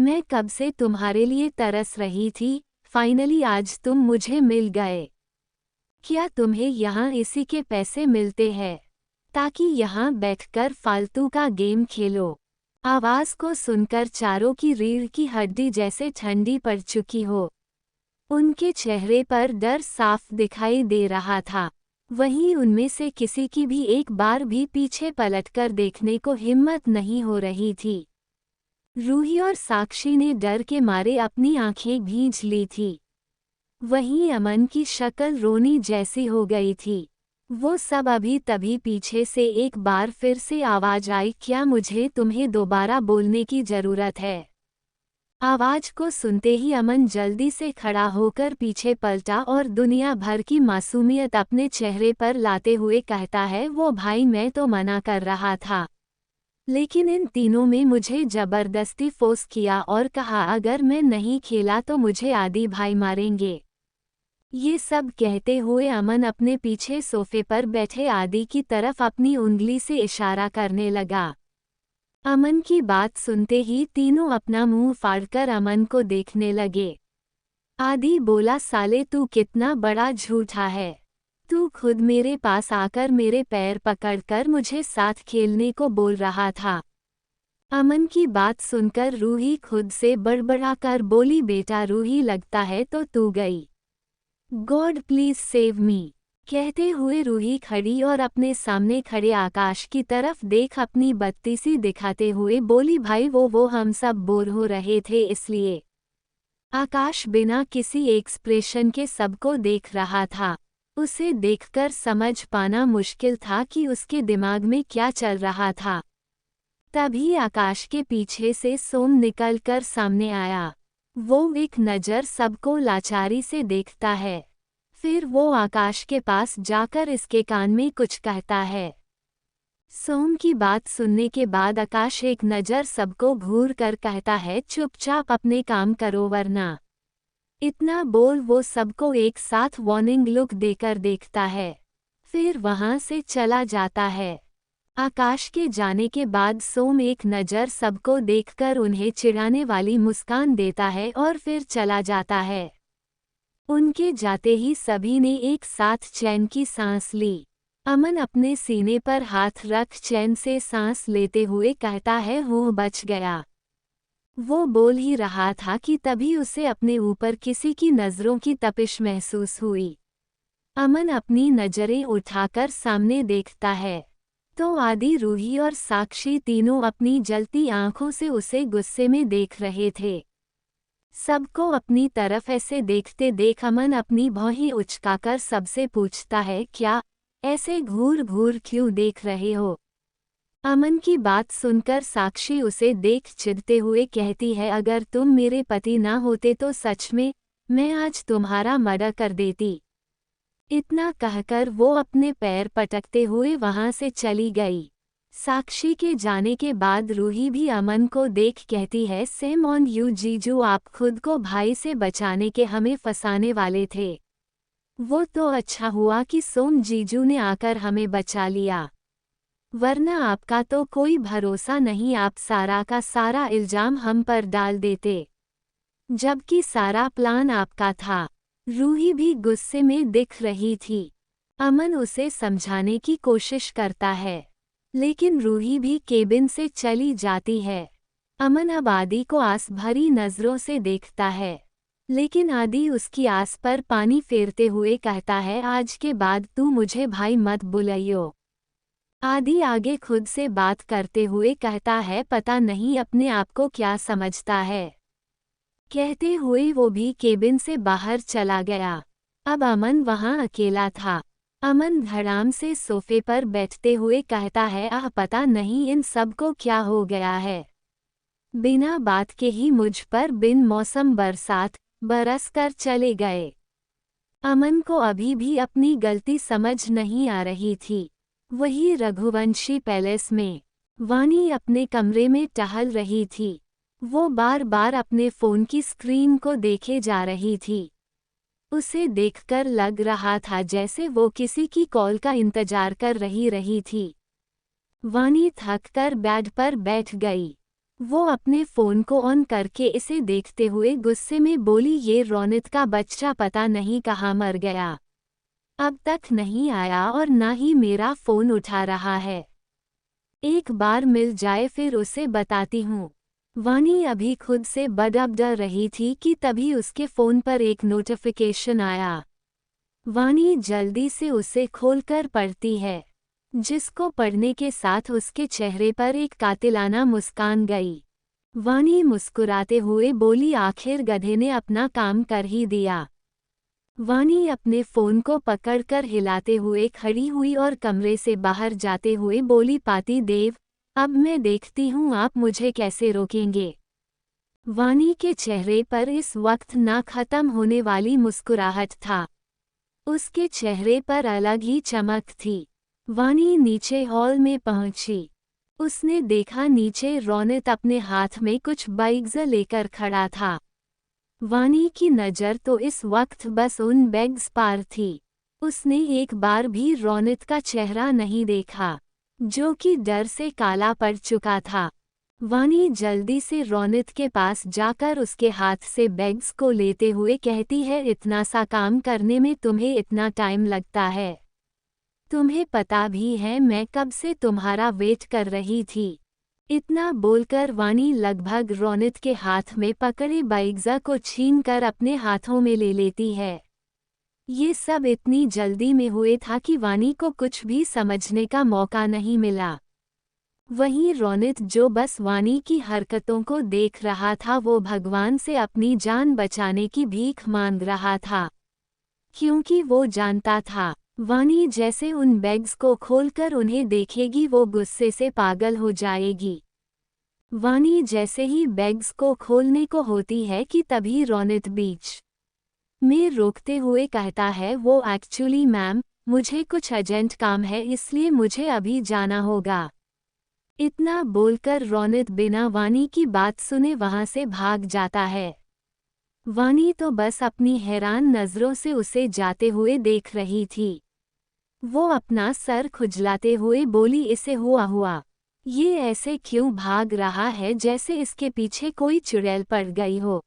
मैं कब से तुम्हारे लिए तरस रही थी, फाइनली आज तुम मुझे मिल गए। क्या तुम्हें यहाँ इसी के पैसे मिलते हैं ताकि यहाँ बैठकर फालतू का गेम खेलो? आवाज को सुनकर चारों की रीढ़ की हड्डी जैसे ठंडी पड़ चुकी हो। उनके चेहरे पर डर साफ दिखाई दे रहा था। वहीं उनमें से किसी की भी एक बार भी पीछे पलटकर देखने को हिम्मत नहीं हो रही थी। रूही और साक्षी ने डर के मारे अपनी आंखें भींच ली थी। वहीं अमन की शक्ल रोनी जैसी हो गई थी। वो सब अभी तभी पीछे से एक बार फिर से आवाज आई, क्या मुझे तुम्हें दोबारा बोलने की जरूरत है? आवाज को सुनते ही अमन जल्दी से खड़ा होकर पीछे पलटा और दुनिया भर की मासूमियत अपने चेहरे पर लाते हुए कहता है, वो भाई मैं तो मना कर रहा था, लेकिन इन तीनों में मुझे जबरदस्ती फोर्स किया और कहा अगर मैं नहीं खेला तो मुझे आदि भाई मारेंगे। ये सब कहते हुए अमन अपने पीछे सोफे पर बैठे आदि की तरफ अपनी उंगली से इशारा करने लगा। अमन की बात सुनते ही तीनों अपना मुंह फाड़कर अमन को देखने लगे। आदि बोला, साले तू कितना बड़ा झूठा है। तू खुद मेरे पास आकर मेरे पैर पकड़कर मुझे साथ खेलने को बोल रहा था। अमन की बात सुनकर रूही खुद से बड़बड़ाकर बोली, बेटा रूही लगता है तो तू गई। God please save me. कहते हुए रूही खड़ी और अपने सामने खड़े आकाश की तरफ देख अपनी बत्तीसी दिखाते हुए बोली, भाई वो हम सब बोर हो रहे थे इसलिए। आकाश बिना किसी एक्सप्रेशन के सबको देख रहा था। उसे देखकर समझ पाना मुश्किल था कि उसके दिमाग में क्या चल रहा था। तभी आकाश के पीछे से सोम निकलकर सामने आया। वो एक नज़र सबको लाचारी से देखता है, फिर वो आकाश के पास जाकर इसके कान में कुछ कहता है। सोम की बात सुनने के बाद आकाश एक नज़र सबको घूर कर कहता है, चुपचाप अपने काम करो वरना। इतना बोल वो सबको एक साथ वार्निंग लुक देकर देखता है, फिर वहां से चला जाता है। आकाश के जाने के बाद सोम एक नज़र सबको देखकर उन्हें चिढ़ाने वाली मुस्कान देता है और फिर चला जाता है। उनके जाते ही सभी ने एक साथ चैन की सांस ली। अमन अपने सीने पर हाथ रख चैन से सांस लेते हुए कहता है, वो बच गया। वो बोल ही रहा था कि तभी उसे अपने ऊपर किसी की नज़रों की तपिश महसूस हुई। अमन अपनी नज़रें उठाकर सामने देखता है तो आदि, रूही और साक्षी तीनों अपनी जलती आंखों से उसे गुस्से में देख रहे थे। सबको अपनी तरफ ऐसे देखते देख अमन अपनी भौहें उचकाकर सबसे पूछता है, क्या ऐसे घूर घूर क्यों देख रहे हो? अमन की बात सुनकर साक्षी उसे देख चिढ़ते हुए कहती है, अगर तुम मेरे पति ना होते तो सच में मैं आज तुम्हारा मर्डर कर देती। इतना कहकर वो अपने पैर पटकते हुए वहां से चली गई। साक्षी के जाने के बाद रूही भी अमन को देख कहती है, सेम ऑन यू जीजू, आप खुद को भाई से बचाने के हमें फंसाने वाले थे। वो तो अच्छा हुआ कि सोम जीजू ने आकर हमें बचा लिया, वरना आपका तो कोई भरोसा नहीं, आप सारा का सारा इल्जाम हम पर डाल देते, जबकि सारा प्लान आपका था। रूही भी गुस्से में दिख रही थी। अमन उसे समझाने की कोशिश करता है, लेकिन रूही भी केबिन से चली जाती है। अमन अब आदि को आस भरी नज़रों से देखता है, लेकिन आदि उसकी आस पर पानी फेरते हुए कहता है, आज के बाद तू मुझे भाई मत बुलाइयो। आदि आगे खुद से बात करते हुए कहता है, पता नहीं अपने आप को क्या समझता है। कहते हुए वो भी केबिन से बाहर चला गया। अब अमन वहां अकेला था। अमन धड़ाम से सोफे पर बैठते हुए कहता है, पता नहीं इन सबको क्या हो गया है। बिना बात के ही मुझ पर बिन मौसम बरसात बरस कर चले गए। अमन को अभी भी अपनी गलती समझ नहीं आ रही थी। वही रघुवंशी पैलेस में वानी अपने कमरे में टहल रही थी। वो बार बार अपने फ़ोन की स्क्रीन को देखे जा रही थी। उसे देखकर लग रहा था जैसे वो किसी की कॉल का इंतजार कर रही थी। वानी थक कर बेड पर बैठ गई। वो अपने फ़ोन को ऑन करके इसे देखते हुए गुस्से में बोली, ये रोनित का बच्चा पता नहीं कहाँ मर गया। अब तक नहीं आया और ना ही मेरा फ़ोन उठा रहा है। एक बार मिल जाए फिर उसे बताती हूँ। वानी अभी खुद से बड़बड़ा रही थी कि तभी उसके फ़ोन पर एक नोटिफिकेशन आया। वानी जल्दी से उसे खोलकर पढ़ती है, जिसको पढ़ने के साथ उसके चेहरे पर एक कातिलाना मुस्कान गई। वानी मुस्कुराते हुए बोली, आखिर गधे ने अपना काम कर ही दिया। वानी अपने फ़ोन को पकड़कर हिलाते हुए खड़ी हुई और कमरे से बाहर जाते हुए बोली, पाती देव, अब मैं देखती हूँ आप मुझे कैसे रोकेंगे। वानी के चेहरे पर इस वक्त ना खत्म होने वाली मुस्कुराहट था। उसके चेहरे पर अलग ही चमक थी। वानी नीचे हॉल में पहुंची। उसने देखा नीचे रोनित अपने हाथ में कुछ बैग्स लेकर खड़ा था। वानी की नज़र तो इस वक्त बस उन बैग्स पर थी। उसने एक बार भी रोनित का चेहरा नहीं देखा, जो कि डर से काला पड़ चुका था। वानी जल्दी से रोनित के पास जाकर उसके हाथ से बैग्स को लेते हुए कहती है, इतना सा काम करने में तुम्हें इतना टाइम लगता है? तुम्हें पता भी है मैं कब से तुम्हारा वेट कर रही थी। इतना बोलकर वानी लगभग रोनित के हाथ में पकड़े बैग्स को छीनकर अपने हाथों में ले लेती है। ये सब इतनी जल्दी में हुए था कि वानी को कुछ भी समझने का मौका नहीं मिला। वहीं रोनित, जो बस वानी की हरकतों को देख रहा था, वो भगवान से अपनी जान बचाने की भीख मांग रहा था, क्योंकि वो जानता था वानी जैसे उन बैग्स को खोलकर उन्हें देखेगी वो गुस्से से पागल हो जाएगी। वानी जैसे ही बैग्स को खोलने को होती है कि तभी रोनित बीच में रोकते हुए कहता है, वो एक्चुअली मैम, मुझे कुछ अर्जेंट काम है इसलिए मुझे अभी जाना होगा। इतना बोलकर रोनित बिना वानी की बात सुने वहां से भाग जाता है। वानी तो बस अपनी हैरान नज़रों से उसे जाते हुए देख रही थी। वो अपना सर खुजलाते हुए बोली, इसे हुआ ये ऐसे क्यों भाग रहा है जैसे इसके पीछे कोई चुड़ैल पड़ गई हो।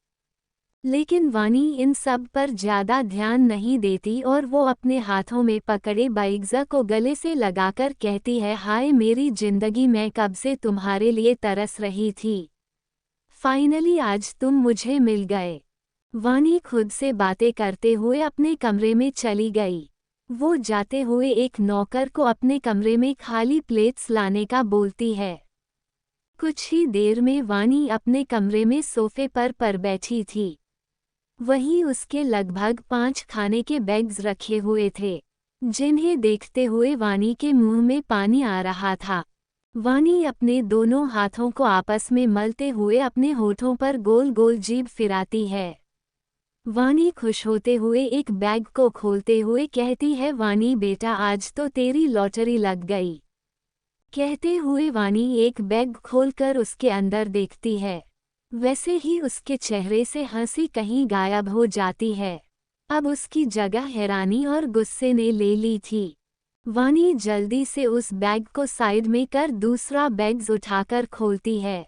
लेकिन वानी इन सब पर ज्यादा ध्यान नहीं देती और वो अपने हाथों में पकड़े बैग्स को गले से लगाकर कहती है, हाय मेरी जिंदगी, मैं कब से तुम्हारे लिए तरस रही थी। फाइनली आज तुम मुझे मिल गए। वानी खुद से बातें करते हुए अपने कमरे में चली गई। वो जाते हुए एक नौकर को अपने कमरे में खाली प्लेट्स लाने का बोलती है। कुछ ही देर में वानी अपने कमरे में सोफे पर बैठी थी। वहीं उसके लगभग 5 खाने के बैग्स रखे हुए थे, जिन्हें देखते हुए वानी के मुंह में पानी आ रहा था। वानी अपने दोनों हाथों को आपस में मलते हुए अपने होठों पर गोल गोल जीभ फिराती है। वानी खुश होते हुए एक बैग को खोलते हुए कहती है, वानी बेटा, आज तो तेरी लॉटरी लग गई। कहते हुए वानी एक बैग खोलकर उसके अंदर देखती है। वैसे ही उसके चेहरे से हंसी कहीं गायब हो जाती है। अब उसकी जगह हैरानी और गुस्से ने ले ली थी। वानी जल्दी से उस बैग को साइड में कर दूसरा बैग उठाकर खोलती है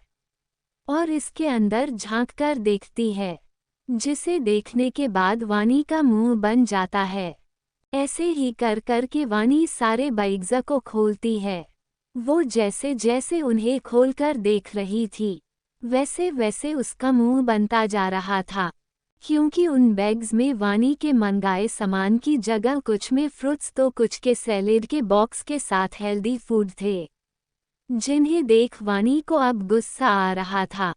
और इसके अंदर झांककर देखती है, जिसे देखने के बाद वानी का मुंह बन जाता है। ऐसे ही कर कर के वानी सारे बैग्स को खोलती है। वो जैसे जैसे उन्हें खोलकर देख रही थी, वैसे वैसे उसका मुंह बनता जा रहा था, क्योंकि उन बैग्स में वानी के मंगाए सामान की जगह कुछ में फ्रूट्स तो कुछ के सैलेड के बॉक्स के साथ हेल्दी फूड थे, जिन्हें देख वानी को अब गुस्सा आ रहा था।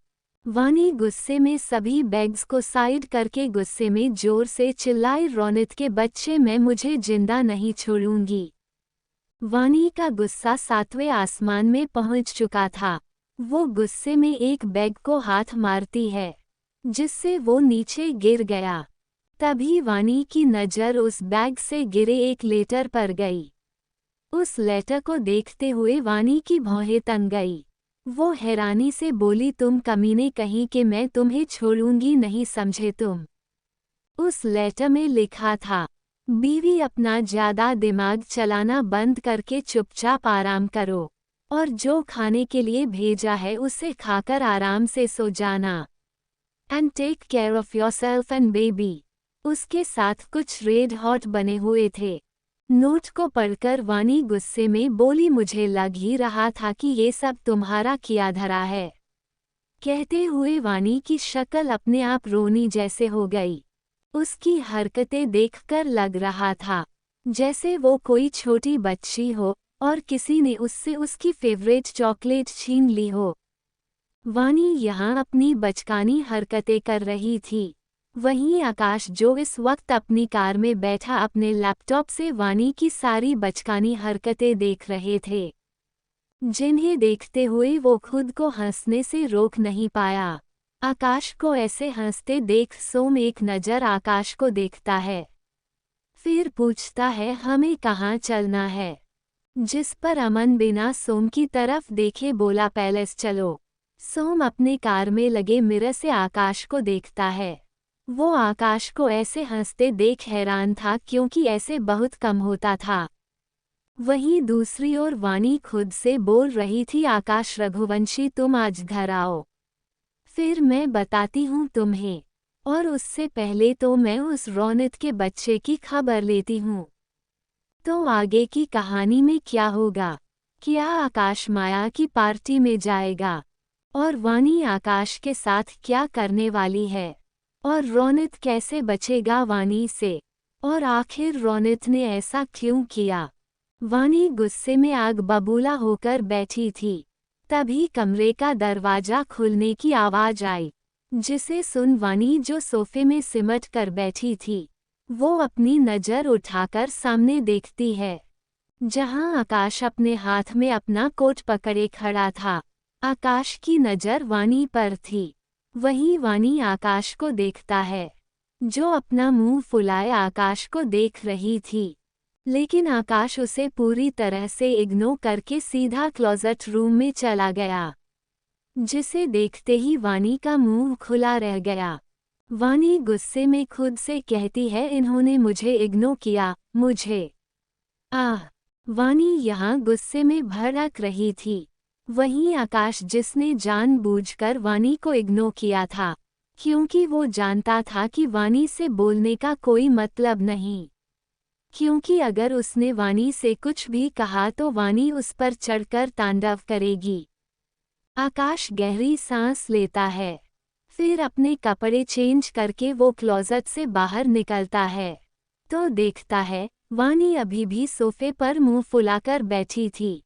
वानी गुस्से में सभी बैग्स को साइड करके गुस्से में जोर से चिल्लाई, रोनित के बच्चे, मैं मुझे जिंदा नहीं छोड़ूंगी। वानी का गुस्सा 7वें आसमान में पहुंच चुका था। वो गुस्से में एक बैग को हाथ मारती है, जिससे वो नीचे गिर गया। तभी वानी की नज़र उस बैग से गिरे एक लेटर पर गई। उस लेटर को देखते हुए वानी की भौहें तन गई। वो हैरानी से बोली, तुम कमीने कहीं के, मैं तुम्हें छोड़ूंगी नहीं, समझे तुम। उस लेटर में लिखा था, बीवी, अपना ज्यादा दिमाग चलाना बंद करके चुपचाप आराम करो। और जो खाने के लिए भेजा है उसे खाकर आराम से सो जाना। And take care of yourself and baby. उसके साथ कुछ रेड हॉट बने हुए थे। नोट को पढ़कर वानी गुस्से में बोली, मुझे लग ही रहा था कि ये सब तुम्हारा किया धरा है। कहते हुए वानी की शक्ल अपने आप रोनी जैसे हो गई। उसकी हरकतें देखकर लग रहा था जैसे वो कोई छोटी बच्ची हो और किसी ने उससे उसकी फेवरेट चॉकलेट छीन ली हो। वानी यहाँ अपनी बचकानी हरकतें कर रही थी। वहीं आकाश, जो इस वक्त अपनी कार में बैठा अपने लैपटॉप से वानी की सारी बचकानी हरकतें देख रहे थे, जिन्हें देखते हुए वो खुद को हंसने से रोक नहीं पाया। आकाश को ऐसे हंसते देख सोम एक नज़र आकाश को देखता है, फिर पूछता है, हमें कहाँ चलना है? जिस पर अमन बिना सोम की तरफ देखे बोला, पैलेस चलो। सोम अपने कार में लगे मिरर से आकाश को देखता है। वो आकाश को ऐसे हंसते देख हैरान था, क्योंकि ऐसे बहुत कम होता था। वहीं दूसरी ओर वानी खुद से बोल रही थी, आकाश रघुवंशी, तुम आज घर आओ, फिर मैं बताती हूँ तुम्हें। और उससे पहले तो मैं उस रौनक के बच्चे की खबर लेती हूँ। तो आगे की कहानी में क्या होगा? क्या आकाश माया की पार्टी में जाएगा? और वानी आकाश के साथ क्या करने वाली है? और रौनक कैसे बचेगा वानी से? और आखिर रौनक ने ऐसा क्यों किया? वानी गुस्से में आग बबूला होकर बैठी थी। तभी कमरे का दरवाजा खुलने की आवाज आई, जिसे सुन वानी, जो सोफे में सिमट कर बैठी थी, वो अपनी नज़र उठाकर सामने देखती है, जहां आकाश अपने हाथ में अपना कोट पकड़े खड़ा था। आकाश की नज़र वानी पर थी। वहीं वानी आकाश को देखता है, जो अपना मुंह फुलाए आकाश को देख रही थी। लेकिन आकाश उसे पूरी तरह से इग्नोर करके सीधा क्लोजेट रूम में चला गया, जिसे देखते ही वानी का मुंह खुला रह गया। वानी गुस्से में खुद से कहती है, इन्होंने मुझे इग्नोर किया, मुझे। वानी यहाँ गुस्से में भड़क रही थी। वहीं आकाश, जिसने जानबूझकर वानी को इग्नोर किया था, क्योंकि वो जानता था कि वानी से बोलने का कोई मतलब नहीं, क्योंकि अगर उसने वानी से कुछ भी कहा तो वानी उस पर चढ़कर तांडव करेगी। आकाश गहरी सांस लेता है, फिर अपने कपड़े चेंज करके वो क्लोजेट से बाहर निकलता है, तो देखता है वानी अभी भी सोफे पर मुंह फुलाकर बैठी थी।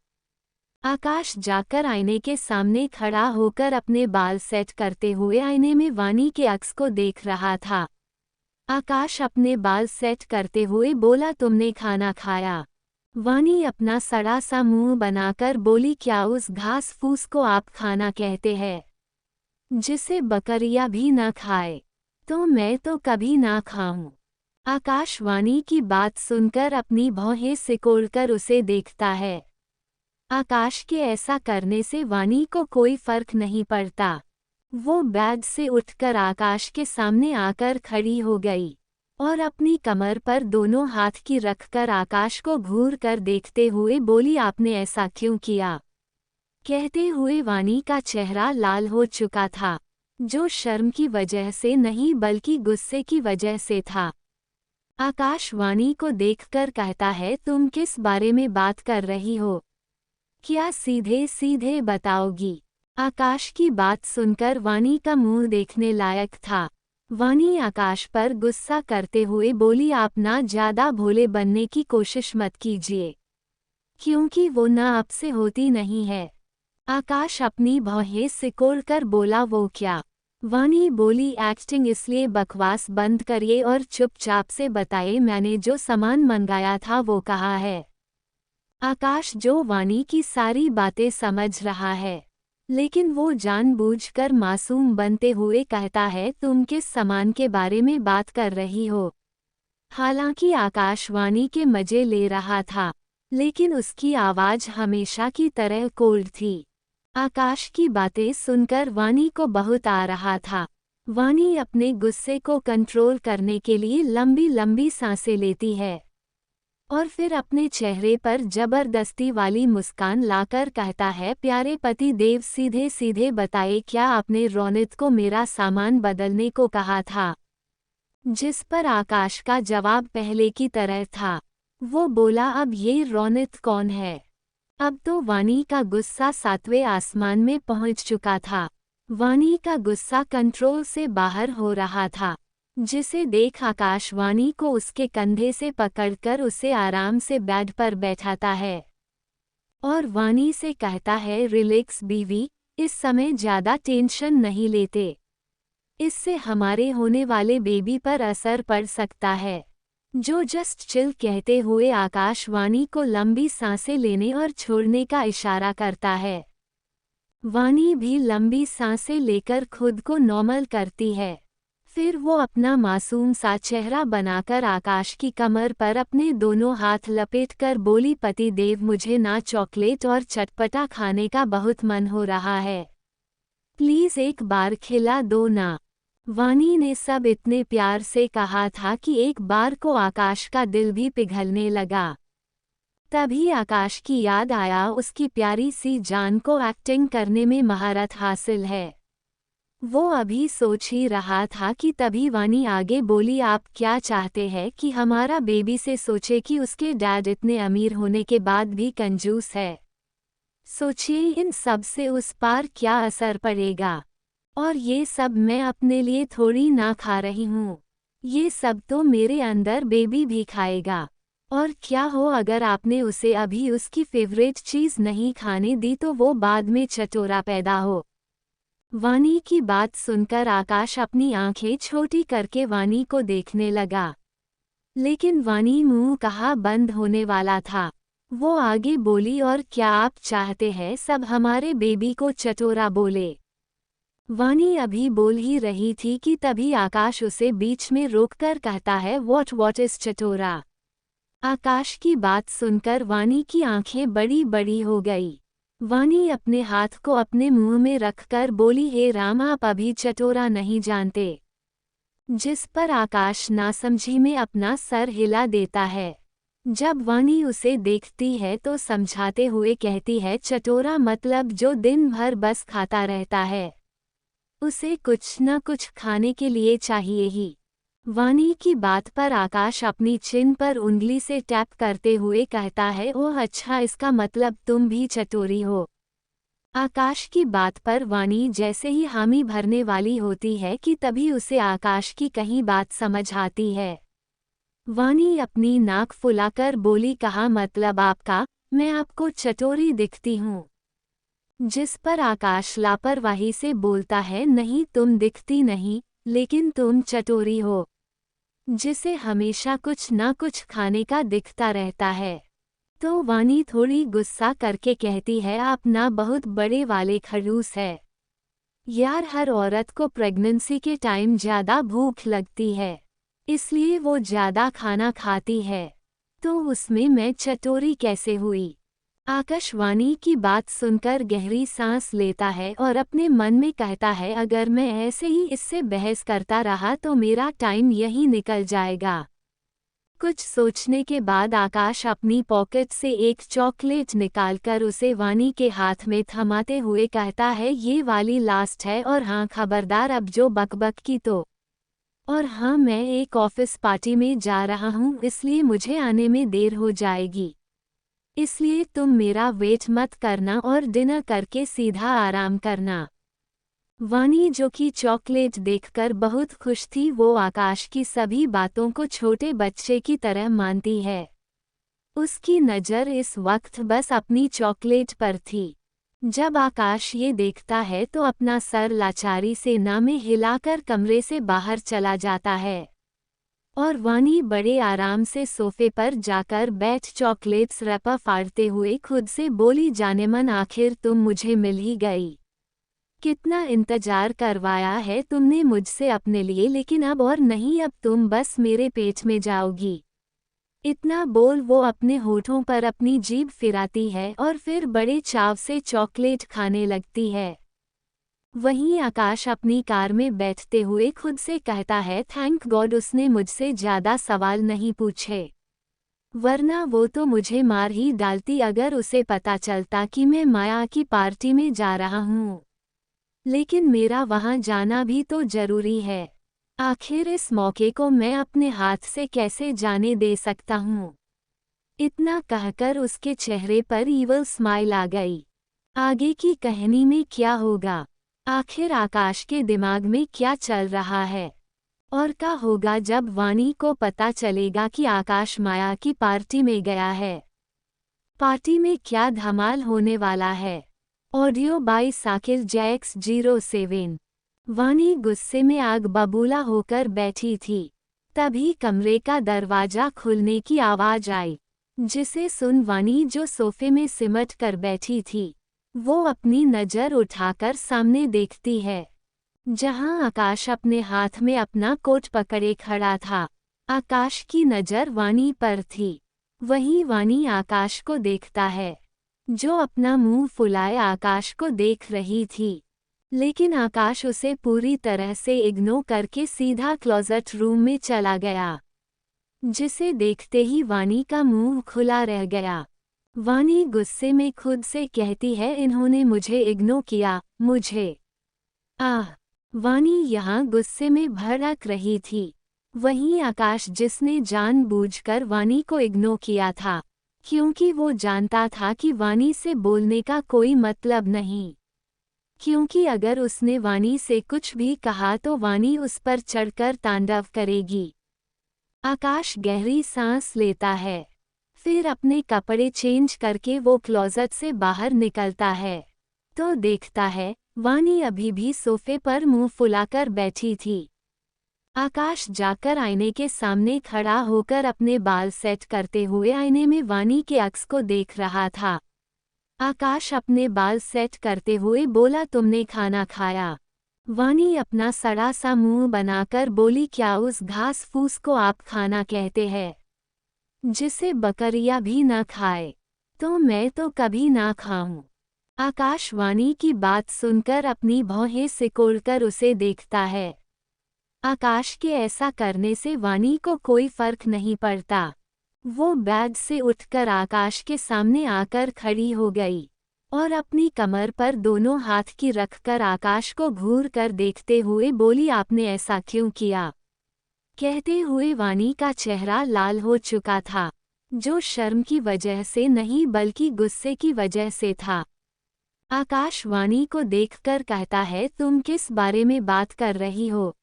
आकाश जाकर आईने के सामने खड़ा होकर अपने बाल सेट करते हुए आईने में वानी के अक्स को देख रहा था। आकाश अपने बाल सेट करते हुए बोला, तुमने खाना खाया? वानी अपना सड़ा सा मुंह बनाकर बोली, क्या उस घास फूस को आप खाना कहते हैं, जिसे बकरियां भी न खाए? तो मैं तो कभी ना खाऊं। आकाश वानी की बात सुनकर अपनी भौहें सिकोड़कर उसे देखता है। आकाश के ऐसा करने से वानी को कोई फर्क नहीं पड़ता। वो बेड से उठकर आकाश के सामने आकर खड़ी हो गई और अपनी कमर पर दोनों हाथ की रखकर आकाश को घूर कर देखते हुए बोली, आपने ऐसा क्यों किया? कहते हुए वानी का चेहरा लाल हो चुका था, जो शर्म की वजह से नहीं बल्कि गुस्से की वजह से था। आकाश वानी को देखकर कहता है, तुम किस बारे में बात कर रही हो? क्या सीधे सीधे बताओगी? आकाश की बात सुनकर वानी का मुंह देखने लायक था। वानी आकाश पर गुस्सा करते हुए बोली, आप ना ज्यादा भोले बनने की कोशिश मत कीजिए, क्योंकि वो ना आपसे होती नहीं है। आकाश अपनी भौहें सिकोड़कर बोला, वो क्या? वानी बोली, एक्टिंग, इसलिए बकवास बंद करिए और चुपचाप से बताइए मैंने जो सामान मंगाया था वो कहाँ है? आकाश, जो वानी की सारी बातें समझ रहा है, लेकिन वो जानबूझकर मासूम बनते हुए कहता है, तुम किस सामान के बारे में बात कर रही हो? हालांकि आकाश वानी के मजे ले रहा था, लेकिन उसकी आवाज़ हमेशा की तरह कोल्ड थी। आकाश की बातें सुनकर वानी को बहुत आ रहा था। वानी अपने गुस्से को कंट्रोल करने के लिए लंबी लंबी सांसें लेती है। और फिर अपने चेहरे पर जबरदस्ती वाली मुस्कान लाकर कहता है, प्यारे पति देव, सीधे सीधे बताइए, क्या आपने रोनित को मेरा सामान बदलने को कहा था? जिस पर आकाश का जवाब पहले की तरह था। वो बोला, अब ये रोनित कौन है? अब तो वानी का गुस्सा 7वें आसमान में पहुंच चुका था। वानी का गुस्सा कंट्रोल से बाहर हो रहा था, जिसे देख आकाश वानी को उसके कंधे से पकड़कर उसे आराम से बेड पर बैठाता है और वानी से कहता है, रिलैक्स बीवी, इस समय ज़्यादा टेंशन नहीं लेते। इससे हमारे होने वाले बेबी पर असर पड़ सकता है। जो जस्ट चिल कहते हुए आकाश वानी को लंबी सांसें लेने और छोड़ने का इशारा करता है। वानी भी लंबी सांसें लेकर खुद को नॉर्मल करती है। फिर वो अपना मासूम सा चेहरा बनाकर आकाश की कमर पर अपने दोनों हाथ लपेटकर बोली, पति देव, मुझे ना चॉकलेट और चटपटा खाने का बहुत मन हो रहा है, प्लीज़ एक बार खिला दो ना। वानी ने सब इतने प्यार से कहा था कि एक बार को आकाश का दिल भी पिघलने लगा। तभी आकाश की याद आया, उसकी प्यारी सी जान को एक्टिंग करने में महारत हासिल है। वो अभी सोच ही रहा था कि तभी वानी आगे बोली, आप क्या चाहते हैं कि हमारा बेबी से सोचे कि उसके डैड इतने अमीर होने के बाद भी कंजूस है? सोचिए इन सब से उस पर क्या असर पड़ेगा। और ये सब मैं अपने लिए थोड़ी ना खा रही हूँ, ये सब तो मेरे अंदर बेबी भी खाएगा। और क्या हो अगर आपने उसे अभी उसकी फेवरेट चीज़ नहीं खाने दी तो वो बाद में चटोरा पैदा हो। वानी की बात सुनकर आकाश अपनी आंखें छोटी करके वानी को देखने लगा, लेकिन वानी मुंह कहाँ बंद होने वाला था। वो आगे बोली, और क्या आप चाहते हैं सब हमारे बेबी को चटोरा बोले? वानी अभी बोल ही रही थी कि तभी आकाश उसे बीच में रोककर कहता है, व्हाट इज चटोरा? आकाश की बात सुनकर वानी की आंखें बड़ी बड़ी हो गई। वानी अपने हाथ को अपने मुंह में रखकर बोली, हे राम, आप अभी चटोरा नहीं जानते? जिस पर आकाश नासमझी में अपना सर हिला देता है। जब वानी उसे देखती है तो समझाते हुए कहती है, चटोरा मतलब जो दिन भर बस खाता रहता है, उसे कुछ न कुछ खाने के लिए चाहिए ही। वानी की बात पर आकाश अपनी चिन पर उंगली से टैप करते हुए कहता है, ओह अच्छा, इसका मतलब तुम भी चटोरी हो। आकाश की बात पर वानी जैसे ही हामी भरने वाली होती है कि तभी उसे आकाश की कहीं बात समझ आती है। वानी अपनी नाक फुलाकर बोली, कहा मतलब आपका, मैं आपको चटोरी दिखती हूँ? जिस पर आकाश लापरवाही से बोलता है, नहीं तुम दिखती नहीं, लेकिन तुम चटोरी हो, जिसे हमेशा कुछ न कुछ खाने का दिखता रहता है। तो वानी थोड़ी गुस्सा करके कहती है, आप ना बहुत बड़े वाले खड़ूस है यार, हर औरत को प्रेगनेंसी के टाइम ज़्यादा भूख लगती है, इसलिए वो ज़्यादा खाना खाती है, तो उसमें मैं चटोरी कैसे हुई? आकाश वानी की बात सुनकर गहरी सांस लेता है और अपने मन में कहता है, अगर मैं ऐसे ही इससे बहस करता रहा तो मेरा टाइम यहीं निकल जाएगा। कुछ सोचने के बाद आकाश अपनी पॉकेट से एक चॉकलेट निकालकर उसे वानी के हाथ में थमाते हुए कहता है, ये वाली लास्ट है, और हाँ खबरदार अब जो बकबक की तो। और हाँ, मैं एक ऑफिस पार्टी में जा रहा हूँ, इसलिए मुझे आने में देर हो जाएगी, इसलिए तुम मेरा वेट मत करना और डिनर करके सीधा आराम करना। वानी जो कि चॉकलेट देखकर बहुत खुश थी, वो आकाश की सभी बातों को छोटे बच्चे की तरह मानती है। उसकी नज़र इस वक्त बस अपनी चॉकलेट पर थी। जब आकाश ये देखता है तो अपना सर लाचारी से ना में हिलाकर कमरे से बाहर चला जाता है और वानी बड़े आराम से सोफे पर जाकर बैठ चॉकलेट्स रैपर फाड़ते हुए खुद से बोली, जानेमन आखिर तुम मुझे मिल ही गई। कितना इंतजार करवाया है तुमने मुझसे अपने लिए, लेकिन अब और नहीं, अब तुम बस मेरे पेट में जाओगी। इतना बोल वो अपने होठों पर अपनी जीभ फिराती है और फिर बड़े चाव से चॉकलेट खाने लगती है। वहीं आकाश अपनी कार में बैठते हुए खुद से कहता है, थैंक गॉड उसने मुझसे ज़्यादा सवाल नहीं पूछे। वरना वो तो मुझे मार ही डालती अगर उसे पता चलता कि मैं माया की पार्टी में जा रहा हूँ। लेकिन मेरा वहाँ जाना भी तो जरूरी है। आखिर इस मौके को मैं अपने हाथ से कैसे जाने दे सकता हूँ। इतना कहकर उसके चेहरे पर ईवल स्माइल आ गई। आगे की कहानी में क्या होगा? आखिर आकाश के दिमाग में क्या चल रहा है? और क्या होगा जब वानी को पता चलेगा कि आकाश माया की पार्टी में गया है? पार्टी में क्या धमाल होने वाला है? Audio by Sakil Jacks 07। Vani गुस्से में आग बबूला होकर बैठी थी। तभी कमरे का दरवाजा खुलने की आवाज आई, जिसे सुन वानी जो सोफे में सिमट कर बैठी थी, वो अपनी नज़र उठाकर सामने देखती है, जहां आकाश अपने हाथ में अपना कोट पकड़े खड़ा था। आकाश की नज़र वानी पर थी। वहीं वानी आकाश को देखता है, जो अपना मुंह फुलाए आकाश को देख रही थी। लेकिन आकाश उसे पूरी तरह से इग्नोर करके सीधा क्लोजेट रूम में चला गया, जिसे देखते ही वानी का मुंह खुला रह गया। वानी गुस्से में खुद से कहती है, इन्होंने मुझे इग्नोर किया, मुझे। आह! वानी यहाँ गुस्से में भड़क रही थी। वहीं आकाश, जिसने जानबूझकर वानी को इग्नोर किया था, क्योंकि वो जानता था कि वानी से बोलने का कोई मतलब नहीं। क्योंकि अगर उसने वानी से कुछ भी कहा तो वानी उस पर चढ़कर तांडव करेगी। आकाश गहरी सांस लेता है। फिर अपने कपड़े चेंज करके वो क्लोजेट से बाहर निकलता है, तो देखता है वानी अभी भी सोफे पर मुंह फुलाकर बैठी थी। आकाश जाकर आईने के सामने खड़ा होकर अपने बाल सेट करते हुए आईने में वानी के अक्स को देख रहा था। आकाश अपने बाल सेट करते हुए बोला, तुमने खाना खाया? वानी अपना सड़ा सा मुंह बनाकर बोली, क्या उस घास फूस को आप खाना कहते हैं, जिसे बकरियां भी न खाए? तो मैं तो कभी ना खाऊं। आकाश वानी की बात सुनकर अपनी भौहें सिकोड़कर उसे देखता है। आकाश के ऐसा करने से वानी को कोई फर्क नहीं पड़ता। वो बेड से उठकर आकाश के सामने आकर खड़ी हो गई और अपनी कमर पर दोनों हाथ की रखकर आकाश को घूर कर देखते हुए बोली, आपने ऐसा क्यों किया? कहते हुए वानी का चेहरा लाल हो चुका था, जो शर्म की वजह से नहीं बल्कि गुस्से की वजह से था। आकाश वानी को देखकर कहता है, तुम किस बारे में बात कर रही हो?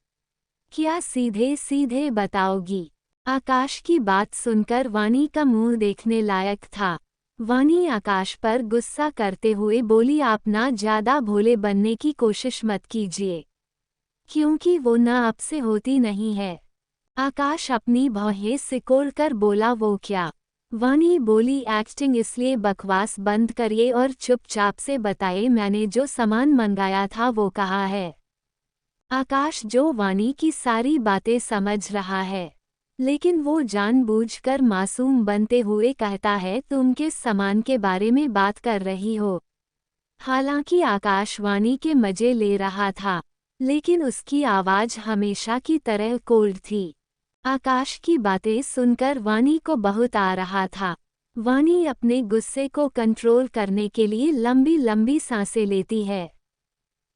क्या सीधे सीधे बताओगी? आकाश की बात सुनकर वानी का मुंह देखने लायक था। वानी आकाश पर गुस्सा करते हुए बोली, आप ना ज्यादा भोले बनने की कोशिश मत कीजिए, क्योंकि वो ना आपसे होती नहीं है। आकाश अपनी भौहें सिकोड़कर बोला, वो क्या? वानी बोली, एक्टिंग इसलिए बकवास बंद करिए और चुपचाप से बताइए मैंने जो सामान मंगाया था वो कहाँ है? आकाश, जो वानी की सारी बातें समझ रहा है, लेकिन वो जानबूझकर मासूम बनते हुए कहता है, तुम किस सामान के बारे में बात कर रही हो? हालांकि आकाश वानी के मजे ले रहा था, लेकिन उसकी आवाज हमेशा की तरह कोल्ड थी। आकाश की बातें सुनकर वानी को बहुत आ रहा था। वानी अपने गुस्से को कंट्रोल करने के लिए लंबी लंबी सांसें लेती है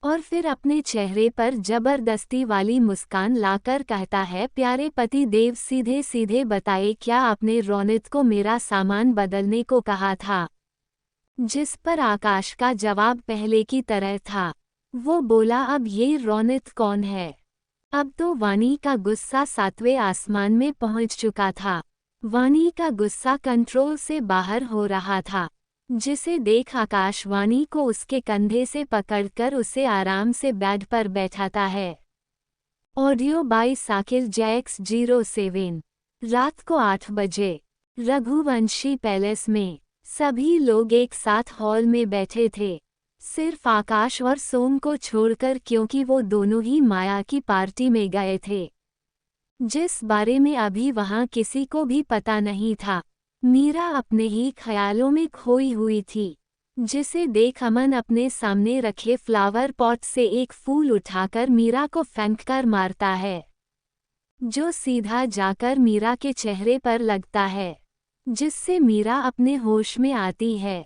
और फिर अपने चेहरे पर जबरदस्ती वाली मुस्कान लाकर कहता है, प्यारे पति देव, सीधे सीधे बताइए, क्या आपने रोनित को मेरा सामान बदलने को कहा था? जिस पर आकाश का जवाब पहले की तरह था। वो बोला, अब ये रोनित कौन है? अब तो वानी का गुस्सा 7वें आसमान में पहुंच चुका था। वानी का गुस्सा कंट्रोल से बाहर हो रहा था, जिसे देख आकाश वानी को उसके कंधे से पकड़कर उसे आराम से बेड पर बैठाता है। Audio by Sakil Jacks 07। रात को 8 बजे रघुवंशी पैलेस में सभी लोग एक साथ हॉल में बैठे थे, सिर्फ आकाश और सोम को छोड़कर, क्योंकि वो दोनों ही माया की पार्टी में गए थे, जिस बारे में अभी वहां किसी को भी पता नहीं था। मीरा अपने ही ख्यालों में खोई हुई थी, जिसे देख अमन अपने सामने रखे फ्लावर पॉट से एक फूल उठाकर मीरा को फेंककर मारता है, जो सीधा जाकर मीरा के चेहरे पर लगता है, जिससे मीरा अपने होश में आती है।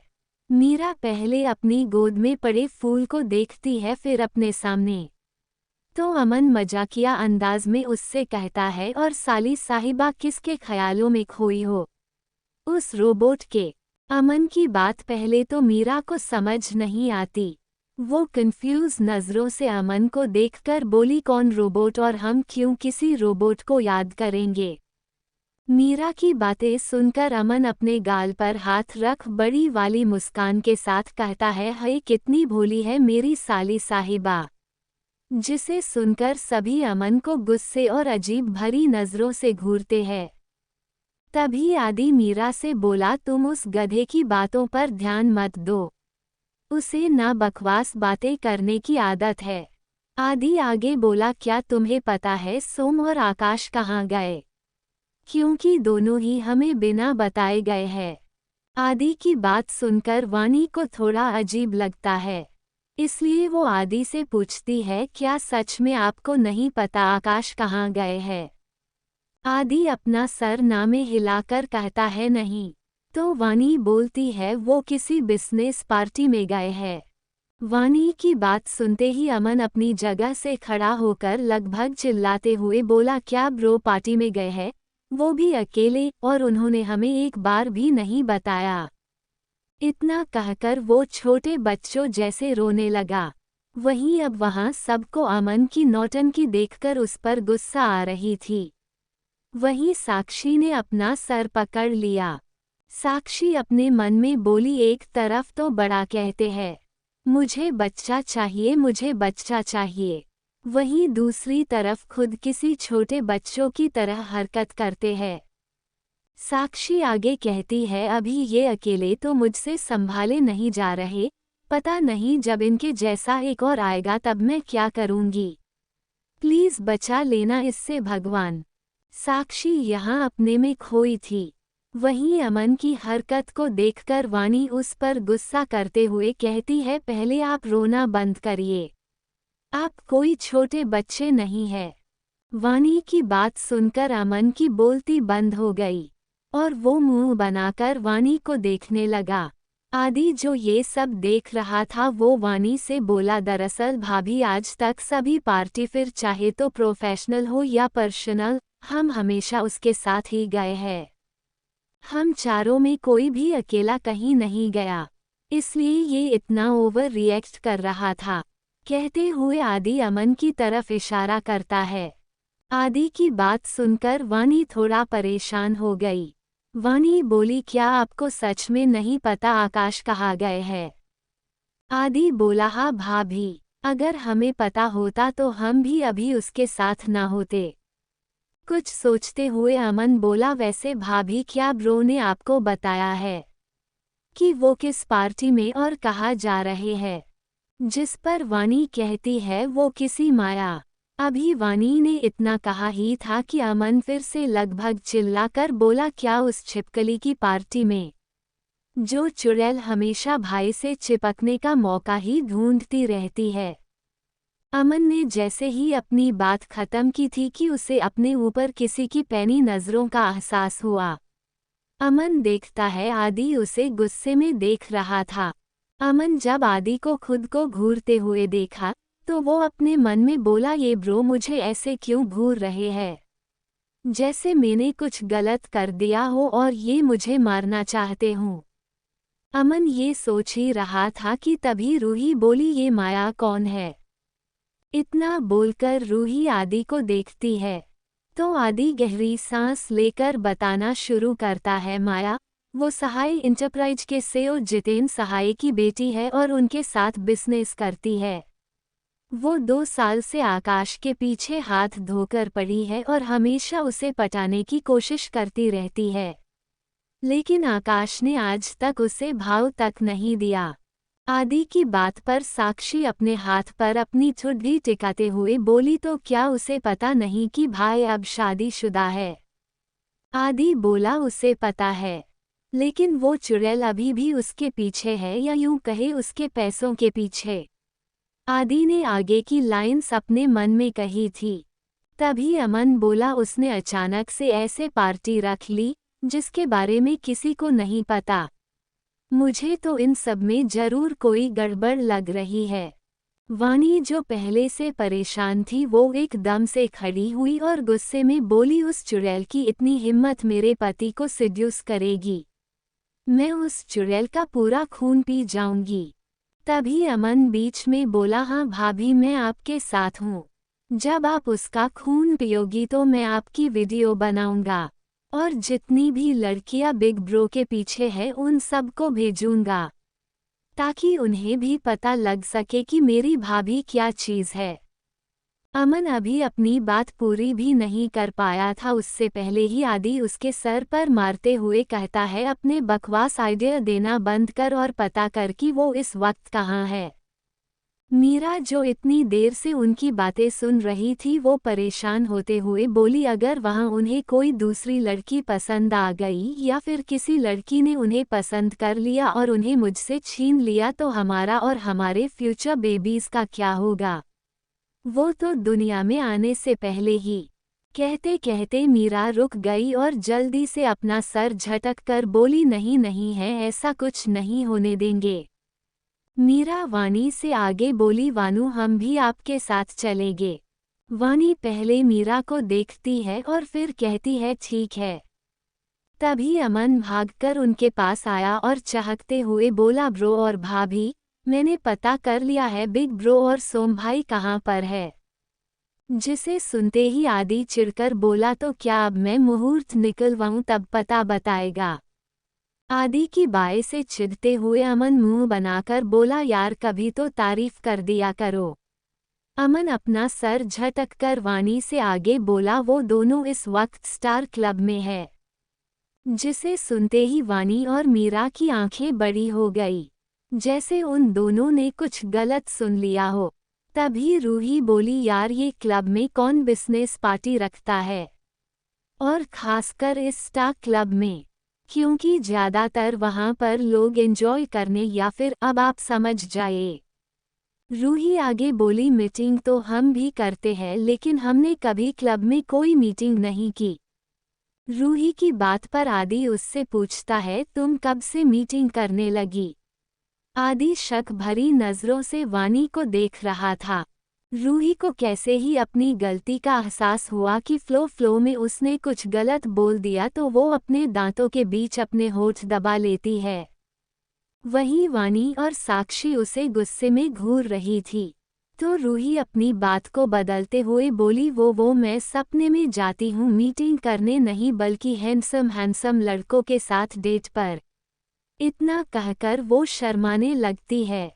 मीरा पहले अपनी गोद में पड़े फूल को देखती है, फिर अपने सामने। तो अमन मजाकिया अंदाज में उससे कहता है, और साली साहिबा किसके ख्यालों में खोई हो? उस रोबोट के। अमन की बात पहले तो मीरा को समझ नहीं आती। वो कंफ्यूज नजरों से अमन को देखकर बोली, कौन रोबोट, और हम क्यों किसी रोबोट को याद करेंगे? मीरा की बातें सुनकर अमन अपने गाल पर हाथ रख बड़ी वाली मुस्कान के साथ कहता है, हे कितनी भोली है मेरी साली साहिबा। जिसे सुनकर सभी अमन को गुस्से और अजीब भरी नजरों से घूरते हैं। तभी आदि मीरा से बोला, तुम उस गधे की बातों पर ध्यान मत दो। उसे ना बकवास बातें करने की आदत है। आदि आगे बोला, क्या तुम्हें पता है सोम और आकाश कहाँ गए? क्योंकि दोनों ही हमें बिना बताए गए हैं। आदि की बात सुनकर वानी को थोड़ा अजीब लगता है, इसलिए वो आदि से पूछती है, क्या सच में आपको नहीं पता आकाश कहाँ गए हैं? आदि अपना सर ना में हिलाकर कहता है, नहीं। तो वानी बोलती है, वो किसी बिजनेस पार्टी में गए हैं। वानी की बात सुनते ही अमन अपनी जगह से खड़ा होकर लगभग चिल्लाते हुए बोला, क्या ब्रो पार्टी में गए हैं? वो भी अकेले, और उन्होंने हमें एक बार भी नहीं बताया। इतना कहकर वो छोटे बच्चों जैसे रोने लगा। वहीं अब वहां सबको अमन की नौटंकी देखकर उस पर गुस्सा आ रही थी। वहीं साक्षी ने अपना सर पकड़ लिया। साक्षी अपने मन में बोली, एक तरफ तो बड़ा कहते हैं, मुझे बच्चा चाहिए, मुझे बच्चा चाहिए। वहीं दूसरी तरफ खुद किसी छोटे बच्चों की तरह हरकत करते हैं। साक्षी आगे कहती है, अभी ये अकेले तो मुझसे संभाले नहीं जा रहे, पता नहीं जब इनके जैसा एक और आएगा तब मैं क्या करूंगी। प्लीज बचा लेना इससे भगवान। साक्षी यहाँ अपने में खोई थी। वहीं अमन की हरकत को देखकर वानी उस पर गुस्सा करते हुए कहती है, पहले आप रोना बंद करिए, आप कोई छोटे बच्चे नहीं है। वानी की बात सुनकर अमन की बोलती बंद हो गई, और वो मुंह बनाकर वानी को देखने लगा। आदि जो ये सब देख रहा था वो वानी से बोला, दरअसल भाभी आज तक सभी पार्टी, फिर चाहे तो प्रोफेशनल हो या पर्सनल, हम हमेशा उसके साथ ही गए हैं। हम चारों में कोई भी अकेला कहीं नहीं गया, इसलिए ये इतना ओवर रिएक्ट कर रहा था। कहते हुए आदि अमन की तरफ इशारा करता है। आदि की बात सुनकर वानी थोड़ा परेशान हो गई। वानी बोली, क्या आपको सच में नहीं पता आकाश कहाँ गए हैं? आदि बोला, हाँ भाभी, अगर हमें पता होता तो हम भी अभी उसके साथ ना होते। कुछ सोचते हुए अमन बोला, वैसे भाभी क्या ब्रो ने आपको बताया है कि वो किस पार्टी में और कहाँ जा रहे हैं? जिस पर वानी कहती है, वो किसी माया। अभी वानी ने इतना कहा ही था कि अमन फिर से लगभग चिल्लाकर बोला, क्या उस छिपकली की पार्टी में, जो चुड़ैल हमेशा भाई से चिपकने का मौका ही ढूंढती रहती है। अमन ने जैसे ही अपनी बात खत्म की थी कि उसे अपने ऊपर किसी की पैनी नजरों का एहसास हुआ। अमन देखता है आदि उसे गुस्से में देख रहा था। अमन जब आदि को खुद को घूरते हुए देखा तो वो अपने मन में बोला, ये ब्रो मुझे ऐसे क्यों घूर रहे हैं, जैसे मैंने कुछ गलत कर दिया हो और ये मुझे मारना चाहते हों। अमन ये सोच ही रहा था कि तभी रूही बोली, ये माया कौन है? इतना बोलकर रूही आदि को देखती है तो आदि गहरी सांस लेकर बताना शुरू करता है, माया वो सहाय इंटरप्राइज के सीईओ जितेन सहाय की बेटी है और उनके साथ बिजनेस करती है। वो 2 साल से आकाश के पीछे हाथ धोकर पड़ी है और हमेशा उसे पटाने की कोशिश करती रहती है, लेकिन आकाश ने आज तक उसे भाव तक नहीं दिया। आदि की बात पर साक्षी अपने हाथ पर अपनी ठुड्डी टिकाते हुए बोली, तो क्या उसे पता नहीं कि भाई अब शादीशुदा है? आदि बोला, उसे पता है, लेकिन वो चुड़ैल अभी भी उसके पीछे है, या यूं कहे उसके पैसों के पीछे। आदि ने आगे की लाइन्स अपने मन में कही थी। तभी अमन बोला, उसने अचानक से ऐसे पार्टी रख ली जिसके बारे में किसी को नहीं पता। मुझे तो इन सब में जरूर कोई गड़बड़ लग रही है। वानी जो पहले से परेशान थी वो एकदम से खड़ी हुई और गुस्से में बोली, उस चुड़ैल की इतनी हिम्मत मेरे पति को सिड्यूस करेगी? मैं उस चुड़ैल का पूरा खून पी जाऊंगी। तभी अमन बीच में बोला, हाँ भाभी, मैं आपके साथ हूँ। जब आप उसका खून पियोगी तो मैं आपकी वीडियो बनाऊंगा और जितनी भी लड़कियां बिग ब्रो के पीछे हैं उन सबको भेजूंगा, ताकि उन्हें भी पता लग सके कि मेरी भाभी क्या चीज़ है। अमन अभी अपनी बात पूरी भी नहीं कर पाया था, उससे पहले ही आदि उसके सर पर मारते हुए कहता है, अपने बकवास आइडिया देना बंद कर और पता कर कि वो इस वक्त कहाँ है। मीरा जो इतनी देर से उनकी बातें सुन रही थी वो परेशान होते हुए बोली, अगर वहाँ उन्हें कोई दूसरी लड़की पसंद आ गई या फिर किसी लड़की ने उन्हें पसंद कर लिया और उन्हें मुझसे छीन लिया तो हमारा और हमारे फ्यूचर बेबीज का क्या होगा? वो तो दुनिया में आने से पहले ही। कहते कहते मीरा रुक गई और जल्दी से अपना सर झटक कर बोली, नहीं नहीं है, ऐसा कुछ नहीं होने देंगे। मीरा वानी से आगे बोली, वानू हम भी आपके साथ चलेंगे। वानी पहले मीरा को देखती है और फिर कहती है, ठीक है। तभी अमन भागकर उनके पास आया और चहकते हुए बोला, ब्रो और भाभी, मैंने पता कर लिया है बिग ब्रो और सोम भाई कहाँ पर है। जिसे सुनते ही आदि चिढ़कर बोला, तो क्या अब मैं मुहूर्त निकलवाऊं तब पता बताएगा? आदि की बाय से चिढ़ते हुए अमन मुंह बनाकर बोला, यार कभी तो तारीफ कर दिया करो। अमन अपना सर झटककर वानी से आगे बोला, वो दोनों इस वक्त स्टार क्लब में है। जिसे सुनते ही वानी और मीरा की आंखें बड़ी हो गई, जैसे उन दोनों ने कुछ गलत सुन लिया हो। तभी रूही बोली, यार ये क्लब में कौन बिजनेस पार्टी रखता है, और खासकर इस स्टार क्लब में, क्योंकि ज्यादातर वहां पर लोग एंजॉय करने या फिर अब आप समझ जाए। रूही आगे बोली, मीटिंग तो हम भी करते हैं लेकिन हमने कभी क्लब में कोई मीटिंग नहीं की। रूही की बात पर आदि उससे पूछता है, तुम कब से मीटिंग करने लगी? आदि शक भरी नजरों से वानी को देख रहा था। रूही को कैसे ही अपनी गलती का एहसास हुआ कि फ्लो में उसने कुछ गलत बोल दिया तो वो अपने दांतों के बीच अपने होठ दबा लेती है। वहीं वानी और साक्षी उसे गुस्से में घूर रही थी। तो रूही अपनी बात को बदलते हुए बोली, वो मैं सपने में जाती हूँ मीटिंग करने, नहीं बल्कि हैंडसम लड़कों के साथ डेट पर। इतना कहकर वो शर्माने लगती है।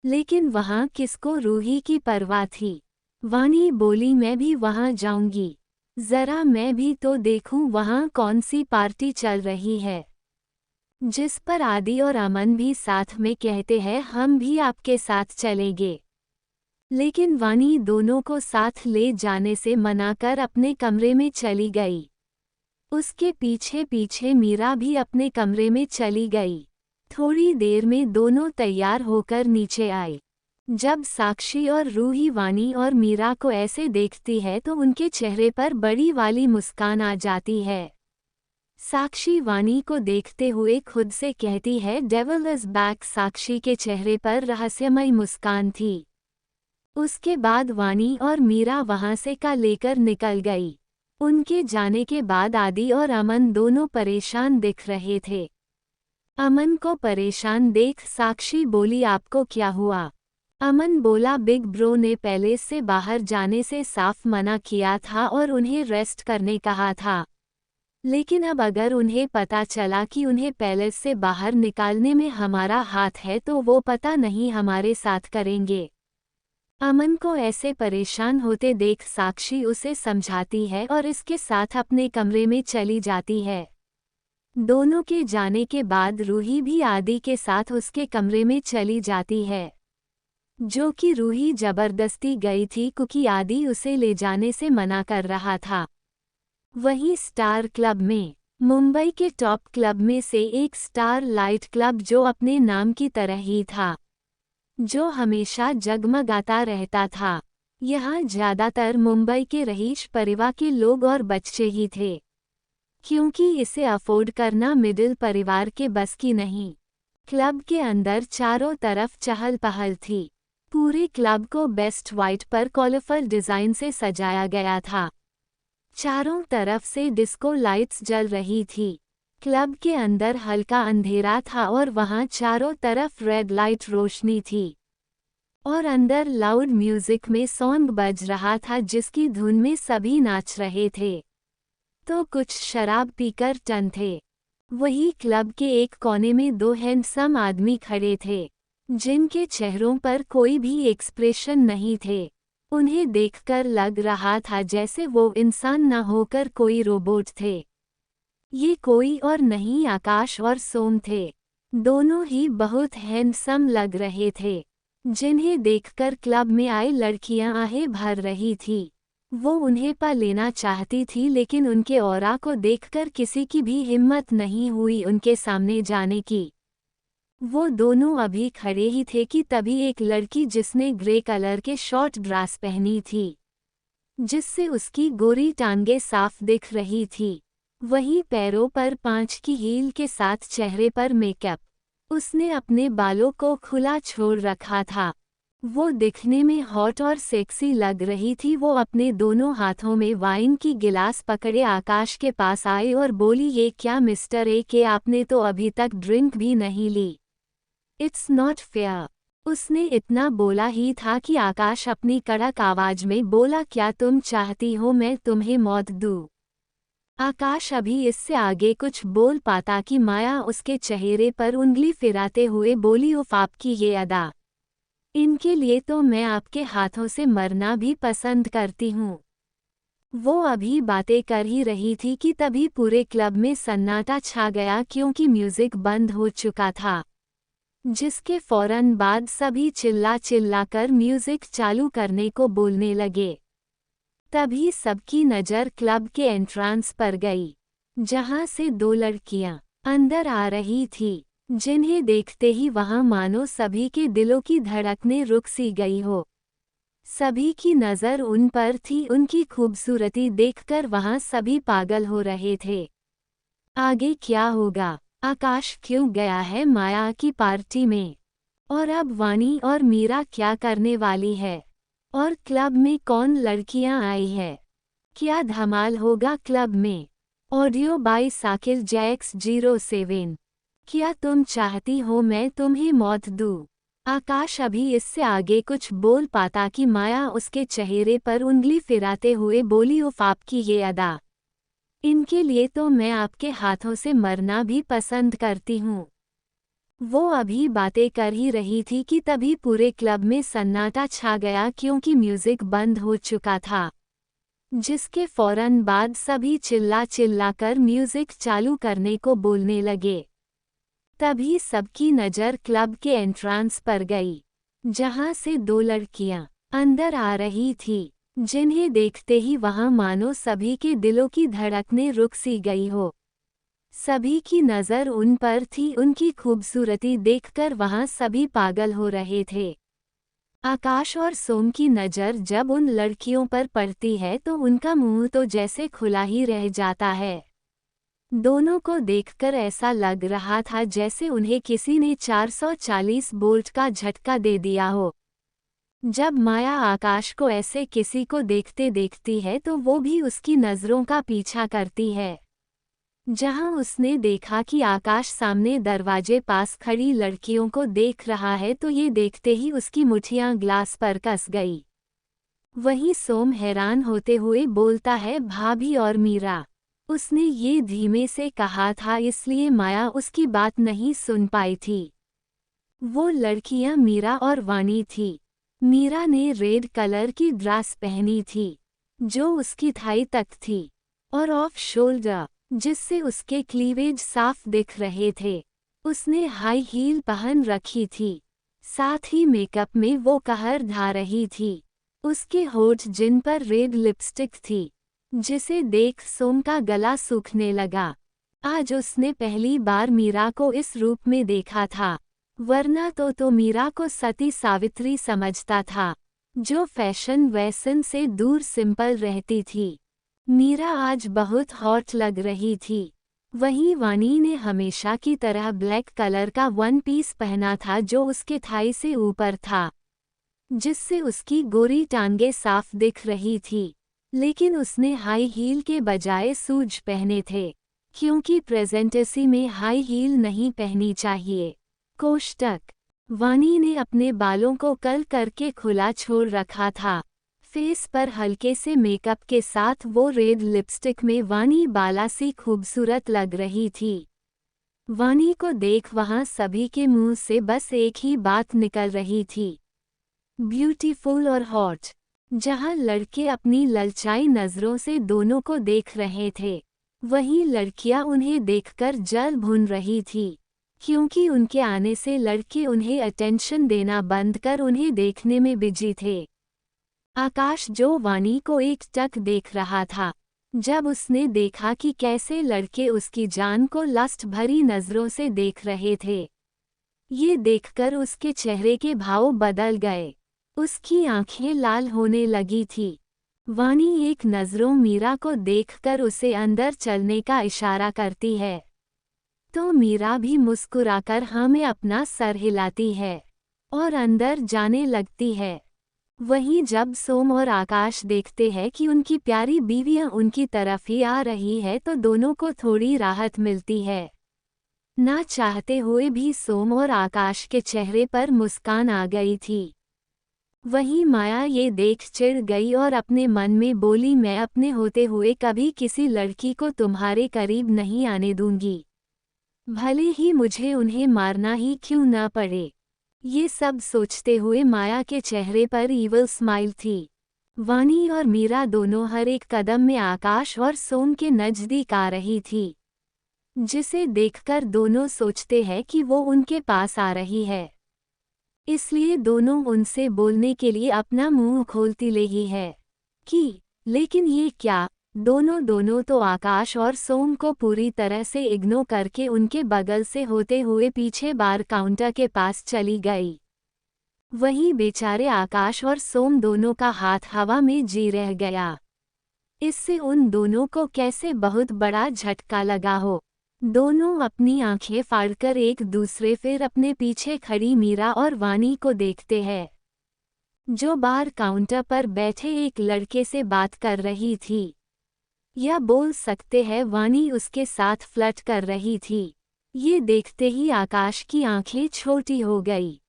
लेकिन वहाँ किसको रूही की परवाह थी। वानी बोली, मैं भी वहाँ जाऊंगी, जरा मैं भी तो देखूं वहाँ कौन सी पार्टी चल रही है। जिस पर आदि और अमन भी साथ में कहते हैं, हम भी आपके साथ चलेंगे। लेकिन वानी दोनों को साथ ले जाने से मना कर अपने कमरे में चली गई। उसके पीछे पीछे मीरा भी अपने कमरे में चली गई। थोड़ी देर में दोनों तैयार होकर नीचे आए। जब साक्षी और रूही वानी और मीरा को ऐसे देखती है तो उनके चेहरे पर बड़ी वाली मुस्कान आ जाती है। साक्षी वानी को देखते हुए खुद से कहती है, डेविल इज बैक। साक्षी के चेहरे पर रहस्यमय मुस्कान थी। उसके बाद वानी और मीरा वहां से का लेकर निकल गई। उनके जाने के बाद आदि और अमन दोनों परेशान दिख रहे थे। अमन को परेशान देख साक्षी बोली, आपको क्या हुआ? अमन बोला, बिग ब्रो ने पैलेस से बाहर जाने से साफ मना किया था और उन्हें रेस्ट करने कहा था। लेकिन अब अगर उन्हें पता चला कि उन्हें पैलेस से बाहर निकालने में हमारा हाथ है तो वो पता नहीं हमारे साथ करेंगे। अमन को ऐसे परेशान होते देख साक्षी उसे समझाती है और इसके साथ अपने कमरे में चली जाती है। दोनों के जाने के बाद रूही भी आदि के साथ उसके कमरे में चली जाती है, जो कि रूही जबरदस्ती गई थी क्योंकि आदि उसे ले जाने से मना कर रहा था। वहीं स्टार क्लब में, मुंबई के टॉप क्लब में से एक स्टार लाइट क्लब जो अपने नाम की तरह ही था, जो हमेशा जगमगाता रहता था। यहाँ ज्यादातर मुंबई के रईस परिवार के लोग और बच्चे ही थे, क्योंकि इसे अफोर्ड करना मिडिल परिवार के बस की नहीं। क्लब के अंदर चारों तरफ चहल पहल थी। पूरे क्लब को बेस्ट वाइट पर कलरफुल डिजाइन से सजाया गया था। चारों तरफ से डिस्को लाइट्स जल रही थी। क्लब के अंदर हल्का अंधेरा था और वहां चारों तरफ रेड लाइट रोशनी थी। और अंदर लाउड म्यूजिक में सॉन्ग बज रहा था जिसकी धुन में सभी नाच रहे थे। तो कुछ शराब पीकर टन थे। वही क्लब के एक कोने में दो हैंडसम आदमी खड़े थे, जिनके चेहरों पर कोई भी एक्सप्रेशन नहीं थे। उन्हें देखकर लग रहा था जैसे वो इंसान न होकर कोई रोबोट थे। ये कोई और नहीं आकाश और सोम थे। दोनों ही बहुत हैंडसम लग रहे थे, जिन्हें देखकर क्लब में आई लड़कियां आहें भर रही थी। वो उन्हें पा लेना चाहती थी, लेकिन उनके ऑरा को देखकर किसी की भी हिम्मत नहीं हुई उनके सामने जाने की। वो दोनों अभी खड़े ही थे कि तभी एक लड़की जिसने ग्रे कलर के शॉर्ट ड्रेस पहनी थी, जिससे उसकी गोरी टांगें साफ दिख रही थी, वहीं पैरों पर 5 की हील के साथ चेहरे पर मेकअप, उसने अपने बालों को खुला छोड़ रखा था। वो दिखने में हॉट और सेक्सी लग रही थी। वो अपने दोनों हाथों में वाइन की गिलास पकड़े आकाश के पास आई और बोली, ये क्या मिस्टर ए के, आपने तो अभी तक ड्रिंक भी नहीं ली। It's not fair. उसने इतना बोला ही था कि आकाश अपनी कड़क आवाज में बोला, क्या तुम चाहती हो मैं तुम्हें मौत दूं? आकाश अभी इससे आगे कुछ बोल पाता कि माया उसके चेहरे पर उंगली फिराते हुए बोली, उफ आपकी ये अदा, इनके लिए तो मैं आपके हाथों से मरना भी पसंद करती हूँ। वो अभी बातें कर ही रही थी कि तभी पूरे क्लब में सन्नाटा छा गया, क्योंकि म्यूजिक बंद हो चुका था, जिसके फौरन बाद सभी चिल्ला चिल्लाकर म्यूजिक चालू करने को बोलने लगे। तभी सबकी नज़र क्लब के एंट्रांस पर गई, जहां से दो लड़कियां अंदर आ रही थी, जिन्हें देखते ही वहां मानो सभी के दिलों की धड़कनें रुक सी गई हो। सभी की नज़र उन पर थी। उनकी खूबसूरती देखकर वहां सभी पागल हो रहे थे। आगे क्या होगा? आकाश क्यों गया है माया की पार्टी में? और अब वानी और मीरा क्या करने वाली है? और क्लब में कौन लड़कियां आई है? क्या धमाल होगा क्लब में? Audio by Sakir Jacks 07। क्या तुम चाहती हो मैं तुम्हें मौत दूं? आकाश अभी इससे आगे कुछ बोल पाता कि माया उसके चेहरे पर उंगली फिराते हुए बोली, उफ आपकी ये अदा, इनके लिए तो मैं आपके हाथों से मरना भी पसंद करती हूँ। वो अभी बातें कर ही रही थी कि तभी पूरे क्लब में सन्नाटा छा गया, क्योंकि म्यूजिक बंद हो चुका था, जिसके फौरन बाद सभी चिल्ला चिल्लाकर म्यूजिक चालू करने को बोलने लगे। तभी सबकी नज़र क्लब के एंट्रांस पर गई, जहां से दो लड़कियां अंदर आ रही थी, जिन्हें देखते ही वहां मानो सभी के दिलों की धड़कनें रुक सी गई हो। सभी की नज़र उन पर थी। उनकी खूबसूरती देखकर वहां सभी पागल हो रहे थे। आकाश और सोम की नज़र जब उन लड़कियों पर पड़ती है तो उनका मुंह तो जैसे खुला ही रह जाता है। दोनों को देखकर ऐसा लग रहा था जैसे उन्हें किसी ने 440 वोल्ट का झटका दे दिया हो। जब माया आकाश को ऐसे किसी को देखते देखती है तो वो भी उसकी नज़रों का पीछा करती है। जहां उसने देखा कि आकाश सामने दरवाजे पास खड़ी लड़कियों को देख रहा है तो ये देखते ही उसकी मुट्ठियां ग्लास पर कस गई। वहीं सोम हैरान होते हुए बोलता है, भाभी और मीरा। उसने ये धीमे से कहा था, इसलिए माया उसकी बात नहीं सुन पाई थी। वो लड़कियां मीरा और वानी थी। मीरा ने रेड कलर की ड्रेस पहनी थी, जो उसकी थाई तक थी, और ऑफ शोल्डर, जिससे उसके क्लीवेज साफ दिख रहे थे। उसने हाई हील पहन रखी थी, साथ ही मेकअप में वो कहर ढा रही थी। उसके होठ जिन पर रेड लिपस्टिक थी, जिसे देख सोम का गला सूखने लगा। आज उसने पहली बार मीरा को इस रूप में देखा था, वरना तो मीरा को सती सावित्री समझता था, जो फैशन वैसन से दूर सिंपल रहती थी। मीरा आज बहुत हॉट लग रही थी। वहीं वानी ने हमेशा की तरह ब्लैक कलर का वन पीस पहना था जो उसके थाई से ऊपर था, जिससे उसकी गोरी टांगें साफ दिख रही थी। लेकिन उसने हाई हील के बजाय शूज पहने थे, क्योंकि प्रेजेंटेसी में हाई हील नहीं पहनी चाहिए। कोष्टक वानी ने अपने बालों को कर्ल करके खुला छोड़ रखा था। फेस पर हल्के से मेकअप के साथ वो रेड लिपस्टिक में वानी बाला सी खूबसूरत लग रही थी। वानी को देख वहां सभी के मुंह से बस एक ही बात निकल रही थी, ब्यूटीफुल और हॉट। जहां लड़के अपनी ललचाई नजरों से दोनों को देख रहे थे, वहीं लड़कियां उन्हें देखकर जल भुन रही थी, क्योंकि उनके आने से लड़के उन्हें अटेंशन देना बंद कर उन्हें देखने में बिजी थे। आकाश जो वानी को एकटक देख रहा था, जब उसने देखा कि कैसे लड़के उसकी जान को लस्ट भरी नजरों से देख रहे थे, ये देखकर उसके चेहरे के भाव बदल गए। उसकी आंखें लाल होने लगी थी। वानी एक नजरों मीरा को देखकर उसे अंदर चलने का इशारा करती है, तो मीरा भी मुस्कुराकर हाँ में अपना सर हिलाती है और अंदर जाने लगती है। वहीं जब सोम और आकाश देखते हैं कि उनकी प्यारी बीवियां उनकी तरफ ही आ रही है, तो दोनों को थोड़ी राहत मिलती है। ना चाहते हुए भी सोम और आकाश के चेहरे पर मुस्कान आ गई थी। वहीं माया ये देख चिढ़ गई और अपने मन में बोली, मैं अपने होते हुए कभी किसी लड़की को तुम्हारे करीब नहीं आने दूंगी, भले ही मुझे उन्हें मारना ही क्यों न पड़े। ये सब सोचते हुए माया के चेहरे पर ईवल स्माइल थी। वानी और मीरा दोनों हर एक कदम में आकाश और सोम के नजदीक आ रही थी, जिसे देखकर दोनों सोचते हैं कि वो उनके पास आ रही है, इसलिए दोनों उनसे बोलने के लिए अपना मुंह खोलती रही है कि लेकिन ये क्या। दोनों तो आकाश और सोम को पूरी तरह से इग्नोर करके उनके बगल से होते हुए पीछे बार काउंटर के पास चली गई। वहीं बेचारे आकाश और सोम दोनों का हाथ हवा में जी रह गया। इससे उन दोनों को कैसे बहुत बड़ा झटका लगा हो। दोनों अपनी आंखें फाड़कर एक दूसरे फिर अपने पीछे खड़ी मीरा और वानी को देखते हैं, जो बार काउंटर पर बैठे एक लड़के से बात कर रही थी, या बोल सकते हैं वानी उसके साथ फ्लर्ट कर रही थी। ये देखते ही आकाश की आंखें छोटी हो गई।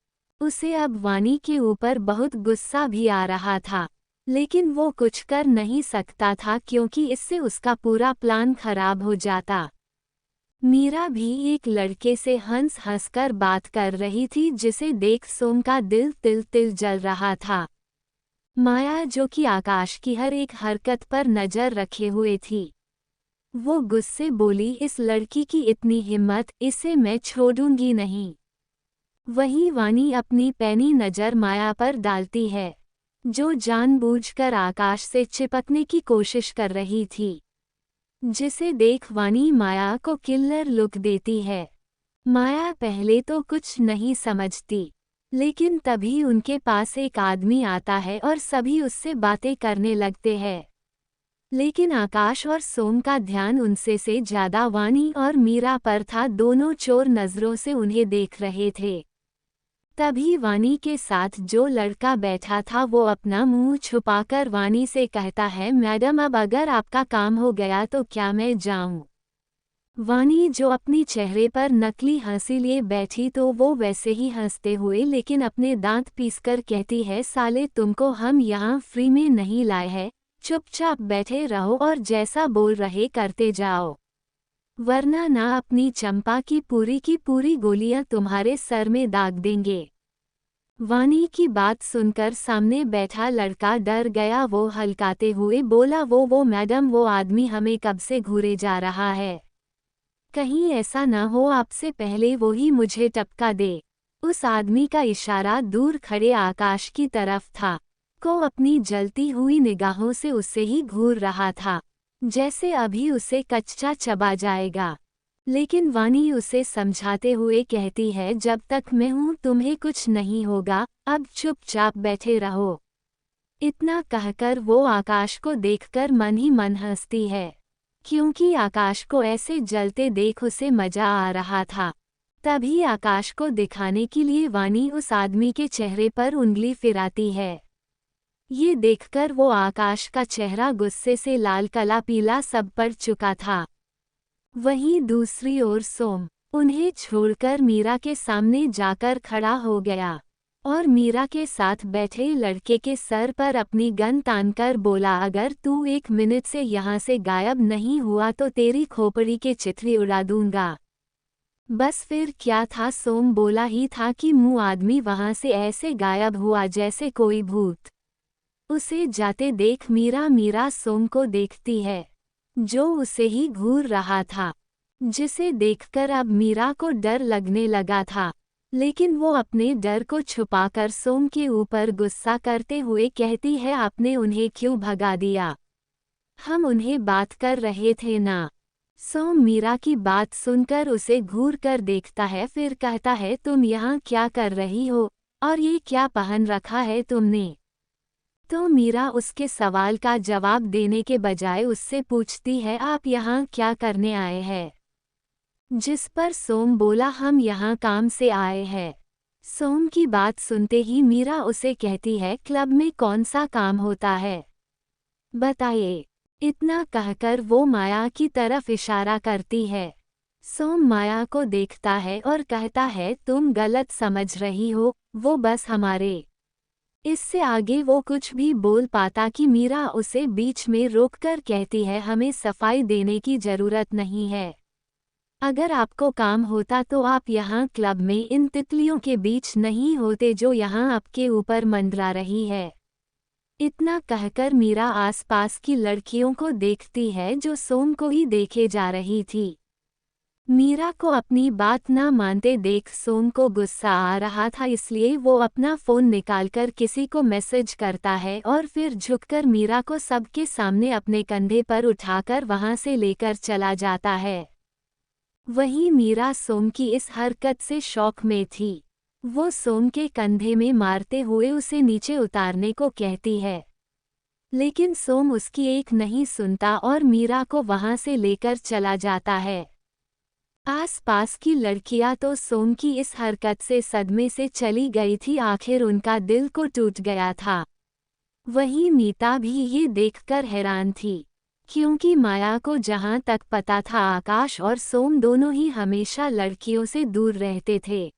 उसे अब वानी के ऊपर बहुत गुस्सा भी आ रहा था, लेकिन वो कुछ कर नहीं सकता था क्योंकि इससे उसका पूरा प्लान खराब हो जाता। मीरा भी एक लड़के से हंस हंसकर बात कर रही थी, जिसे देख सोम का दिल तिल तिल जल रहा था। माया जो कि आकाश की हर एक हरकत पर नजर रखे हुए थी, वो गुस्से बोली, इस लड़की की इतनी हिम्मत, इसे मैं छोड़ूंगी नहीं। वहीं वानी अपनी पैनी नजर माया पर डालती है, जो जानबूझकर आकाश से चिपकने की कोशिश कर रही थी, जिसे देख वानी माया को किल्लर लुक देती है। माया पहले तो कुछ नहीं समझती, लेकिन तभी उनके पास एक आदमी आता है और सभी उससे बातें करने लगते हैं। लेकिन आकाश और सोम का ध्यान उनसे से ज्यादा वानी और मीरा पर था। दोनों चोर नजरों से उन्हें देख रहे थे। तभी वानी के साथ जो लड़का बैठा था वो अपना मुंह छुपाकर वानी से कहता है, मैडम अब अगर आपका काम हो गया तो क्या मैं जाऊं। वानी जो अपनी चेहरे पर नकली हंसी लिए बैठी तो वो वैसे ही हंसते हुए लेकिन अपने दांत पीसकर कहती है, साले तुमको हम यहाँ फ्री में नहीं लाए हैं, चुपचाप बैठे रहो और जैसा बोल रहे करते जाओ, वरना ना अपनी चंपा की पूरी गोलियां तुम्हारे सर में दाग देंगे। वानी की बात सुनकर सामने बैठा लड़का डर गया। वो हल्काते हुए बोला, वो मैडम, वो आदमी हमें कब से घूरे जा रहा है, कहीं ऐसा न हो आपसे पहले वो ही मुझे टपका दे। उस आदमी का इशारा दूर खड़े आकाश की तरफ था, को अपनी जलती हुई निगाहों से उससे ही घूर रहा था, जैसे अभी उसे कच्चा चबा जाएगा। लेकिन वानी उसे समझाते हुए कहती है, जब तक मैं हूँ तुम्हें कुछ नहीं होगा, अब चुपचाप बैठे रहो। इतना कहकर वो आकाश को देखकर मन ही मन हंसती है, क्योंकि आकाश को ऐसे जलते देख उसे मजा आ रहा था। तभी आकाश को दिखाने के लिए वानी उस आदमी के चेहरे पर उंगली फिराती है। ये देखकर वो आकाश का चेहरा गुस्से से लाल कला पीला सब पड़ चुका था। वहीं दूसरी ओर सोम उन्हें छोड़कर मीरा के सामने जाकर खड़ा हो गया और मीरा के साथ बैठे लड़के के सर पर अपनी गन तानकर बोला, अगर तू 1 मिनट से यहाँ से गायब नहीं हुआ तो तेरी खोपड़ी के चिथड़ी उड़ा दूंगा। बस फिर क्या था, सोम बोला ही था कि मुँह आदमी वहाँ से ऐसे गायब हुआ जैसे कोई भूत। उसे जाते देख मीरा सोम को देखती है, जो उसे ही घूर रहा था, जिसे देखकर अब मीरा को डर लगने लगा था। लेकिन वो अपने डर को छुपाकर सोम के ऊपर गुस्सा करते हुए कहती है, आपने उन्हें क्यों भगा दिया? हम उन्हें बात कर रहे थे ना। सोम मीरा की बात सुनकर उसे घूर कर देखता है, फिर कहता है, तुम यहाँ क्या कर रही हो और ये क्या पहन रखा है तुमने? तो मीरा उसके सवाल का जवाब देने के बजाय उससे पूछती है, आप यहाँ क्या करने आए हैं? जिस पर सोम बोला, हम यहाँ काम से आए हैं। सोम की बात सुनते ही मीरा उसे कहती है, क्लब में कौन सा काम होता है, बताइए। इतना कहकर वो माया की तरफ इशारा करती है। सोम माया को देखता है और कहता है, तुम गलत समझ रही हो, वो बस हमारे। इससे आगे वो कुछ भी बोल पाता कि मीरा उसे बीच में रोककर कहती है, हमें सफाई देने की जरूरत नहीं है। अगर आपको काम होता तो आप यहाँ क्लब में इन तितलियों के बीच नहीं होते जो यहाँ आपके ऊपर मंडरा रही है। इतना कहकर मीरा आसपास की लड़कियों को देखती है जो सोम को ही देखे जा रही थी। मीरा को अपनी बात ना मानते देख सोम को गुस्सा आ रहा था, इसलिए वो अपना फ़ोन निकालकर किसी को मैसेज करता है और फिर झुककर मीरा को सबके सामने अपने कंधे पर उठाकर वहाँ से लेकर चला जाता है। वहीं मीरा सोम की इस हरकत से शॉक में थी। वो सोम के कंधे में मारते हुए उसे नीचे उतारने को कहती है, लेकिन सोम उसकी एक नहीं सुनता और मीरा को वहाँ से लेकर चला जाता है। आसपास की लड़कियां तो सोम की इस हरकत से सदमे से चली गई थी, आखिर उनका दिल को टूट गया था। वहीं मीता भी ये देखकर हैरान थी, क्योंकि माया को जहां तक पता था आकाश और सोम दोनों ही हमेशा लड़कियों से दूर रहते थे।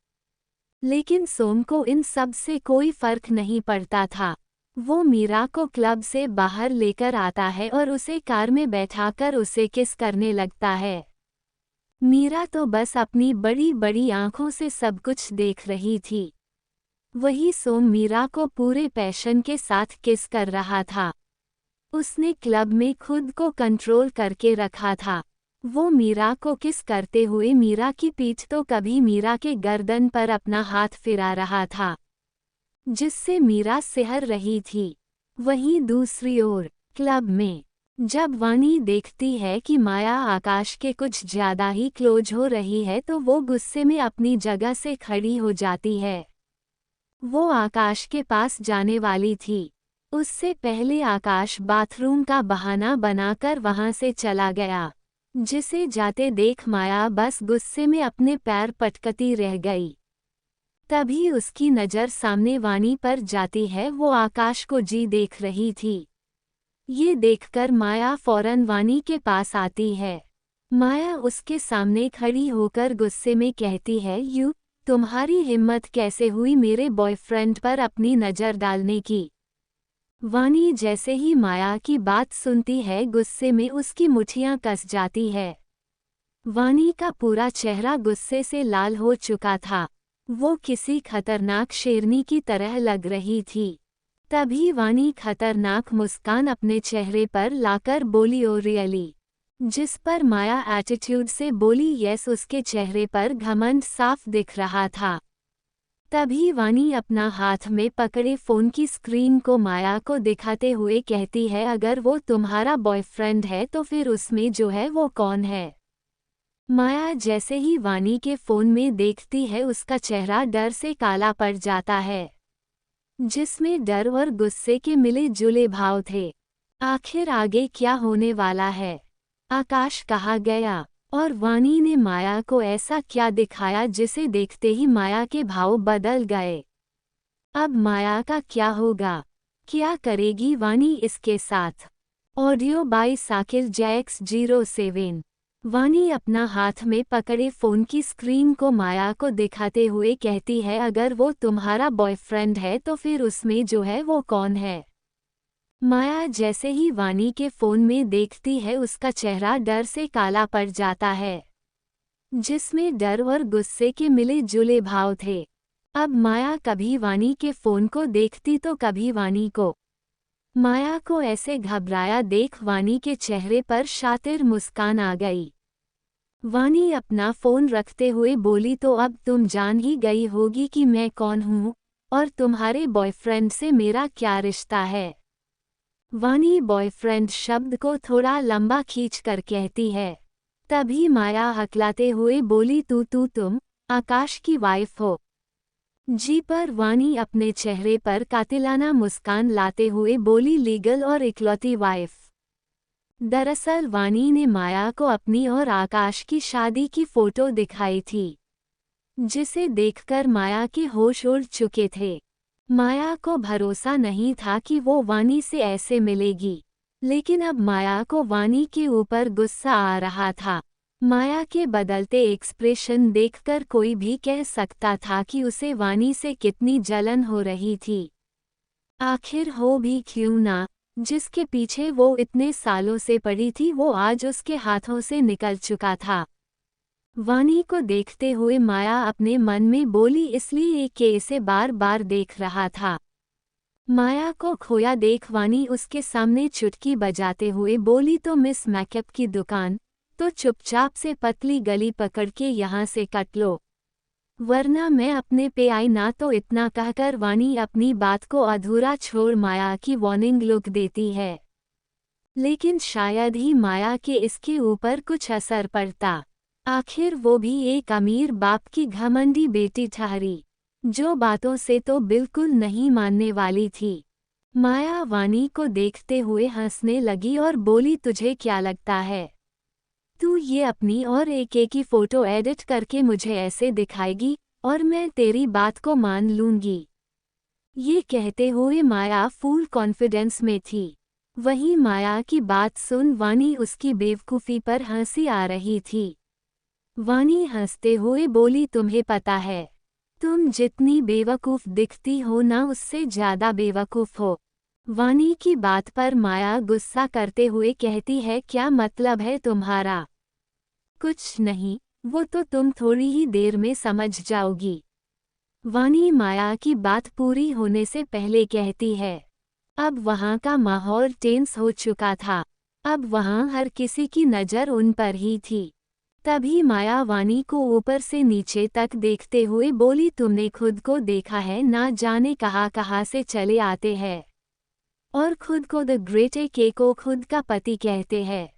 लेकिन सोम को इन सब से कोई फर्क नहीं पड़ता था। वो मीरा को क्लब से बाहर लेकर आता है और उसे कार में बैठाकर उसे किस करने लगता है। मीरा तो बस अपनी बड़ी बड़ी आंखों से सब कुछ देख रही थी। वही सोम मीरा को पूरे पैशन के साथ किस कर रहा था। उसने क्लब में खुद को कंट्रोल करके रखा था। वो मीरा को किस करते हुए मीरा की पीठ तो कभी मीरा के गर्दन पर अपना हाथ फिरा रहा था, जिससे मीरा सिहर रही थी। वहीं दूसरी ओर क्लब में जब वानी देखती है कि माया आकाश के कुछ ज्यादा ही क्लोज हो रही है तो वो गुस्से में अपनी जगह से खड़ी हो जाती है। वो आकाश के पास जाने वाली थी, उससे पहले आकाश बाथरूम का बहाना बनाकर वहां से चला गया, जिसे जाते देख माया बस गुस्से में अपने पैर पटकती रह गई। तभी उसकी नज़र सामने वानी पर जाती है। वो आकाश को जी देख रही थी। ये देखकर माया फौरन वानी के पास आती है। माया उसके सामने खड़ी होकर गुस्से में कहती है, तुम्हारी हिम्मत कैसे हुई मेरे बॉयफ्रेंड पर अपनी नज़र डालने की? वानी जैसे ही माया की बात सुनती है गुस्से में उसकी मुट्ठियां कस जाती है। वानी का पूरा चेहरा गुस्से से लाल हो चुका था। वो किसी खतरनाक शेरनी की तरह लग रही थी। तभी वानी खतरनाक मुस्कान अपने चेहरे पर लाकर बोली, ओ रियली? जिस पर माया एटीट्यूड से बोली, यस। उसके चेहरे पर घमंड साफ दिख रहा था। तभी वानी अपना हाथ में पकड़े फ़ोन की स्क्रीन को माया को दिखाते हुए कहती है, अगर वो तुम्हारा बॉयफ्रेंड है तो फिर उसमें जो है वो कौन है? माया जैसे ही वानी के फ़ोन में देखती है उसका चेहरा डर से काला पड़ जाता है। जिसमें डर और गुस्से के मिले जुले भाव थे। आखिर आगे क्या होने वाला है? आकाश कहाँ गया? और वाणी ने माया को ऐसा क्या दिखाया जिसे देखते ही माया के भाव बदल गए? अब माया का क्या होगा? क्या करेगी वाणी इसके साथ? Audio by Sakil Jacks 07। Vani अपना हाथ में पकड़े फोन की स्क्रीन को माया को दिखाते हुए कहती है, अगर वो तुम्हारा बॉयफ्रेंड है तो फिर उसमें जो है वो कौन है? माया जैसे ही वाणी के फोन में देखती है उसका चेहरा डर से काला पड़ जाता है, जिसमें डर और गुस्से के मिले जुले भाव थे। अब माया कभी वाणी के फोन को देखती तो कभी वाणी को। माया को ऐसे घबराया देख वाणी के चेहरे पर शातिर मुस्कान आ गई। वाणी अपना फोन रखते हुए बोली, तो अब तुम जान ही गई होगी कि मैं कौन हूँ और तुम्हारे बॉयफ्रेंड से मेरा क्या रिश्ता है। वाणी बॉयफ्रेंड शब्द को थोड़ा लंबा खींचकर कहती है। तभी माया हकलाते हुए बोली, तुम आकाश की वाइफ हो? जी पर वाणी अपने चेहरे पर कातिलाना मुस्कान लाते हुए बोली, लीगल और इकलौती वाइफ। दरअसल वाणी ने माया को अपनी और आकाश की शादी की फोटो दिखाई थी, जिसे देखकर माया के होश उड़ चुके थे। माया को भरोसा नहीं था कि वो वाणी से ऐसे मिलेगी, लेकिन अब माया को वाणी के ऊपर गुस्सा आ रहा था। माया के बदलते एक्सप्रेशन देखकर कोई भी कह सकता था कि उसे वाणी से कितनी जलन हो रही थी। आखिर हो भी क्यों ना, जिसके पीछे वो इतने सालों से पड़ी थी वो आज उसके हाथों से निकल चुका था। वाणी को देखते हुए माया अपने मन में बोली, इसलिए कि इसे बार बार देख रहा था। माया को खोया देख वाणी उसके सामने चुटकी बजाते हुए बोली, तो मिस मेकअप की दुकान, तो चुपचाप से पतली गली पकड़ के यहाँ से कट लो, वरना मैं अपने पे आई ना। तो इतना कहकर वाणी अपनी बात को अधूरा छोड़ माया की वार्निंग लुक देती है, लेकिन शायद ही माया के इसके ऊपर कुछ असर पड़ता। आखिर वो भी एक अमीर बाप की घमंडी बेटी ठहरी, जो बातों से तो बिल्कुल नहीं मानने वाली थी। माया वाणी को देखते हुए हंसने लगी और बोली, तुझे क्या लगता है तू ये अपनी और एक की फोटो एडिट करके मुझे ऐसे दिखाएगी और मैं तेरी बात को मान लूंगी? ये कहते हुए माया फुल कॉन्फिडेंस में थी। वहीं माया की बात सुन वाणी उसकी बेवकूफ़ी पर हंसी आ रही थी। वाणी हंसते हुए बोली, तुम्हें पता है, तुम जितनी बेवकूफ़ दिखती हो ना उससे ज़्यादा बेवकूफ़ हो। वाणी की बात पर माया गुस्सा करते हुए कहती है, क्या मतलब है तुम्हारा? कुछ नहीं, वो तो तुम थोड़ी ही देर में समझ जाओगी। वाणी माया की बात पूरी होने से पहले कहती है। अब वहाँ का माहौल टेंस हो चुका था। अब वहाँ हर किसी की नज़र उन पर ही थी। तभी माया वाणी को ऊपर से नीचे तक देखते हुए बोली, तुमने खुद को देखा है, ना जाने कहाँ से चले आते हैं और खुद को द ग्रेट के को खुद का पति कहते हैं।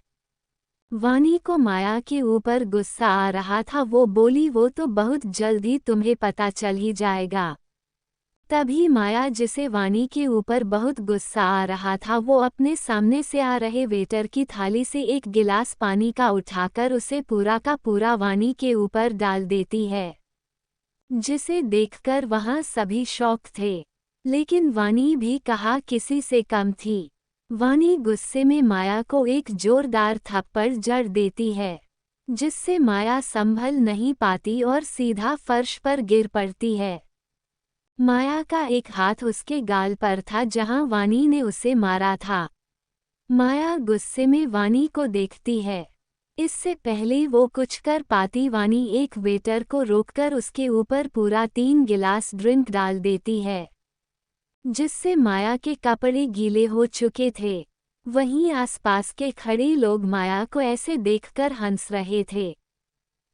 वाणी को माया के ऊपर गुस्सा आ रहा था। वो बोली, वो तो बहुत जल्द ही तुम्हें पता चल ही जाएगा। तभी माया, जिसे वाणी के ऊपर बहुत गुस्सा आ रहा था, वो अपने सामने से आ रहे वेटर की थाली से एक गिलास पानी का उठाकर उसे पूरा का पूरा वाणी के ऊपर डाल देती है, जिसे देखकर वहां सभी शॉक थे, लेकिन वाणी भी कहाँ किसी से कम थी। वाणी गुस्से में माया को एक जोरदार थप्पड़ जड़ देती है, जिससे माया संभल नहीं पाती और सीधा फर्श पर गिर पड़ती है। माया का एक हाथ उसके गाल पर था जहां वाणी ने उसे मारा था। माया गुस्से में वाणी को देखती है। इससे पहले वो कुछ कर पाती, वाणी एक वेटर को रोककर उसके ऊपर पूरा 3 गिलास ड्रिंक डाल देती है, जिससे माया के कपड़े गीले हो चुके थे। वहीं आसपास के खड़े लोग माया को ऐसे देखकर हंस रहे थे।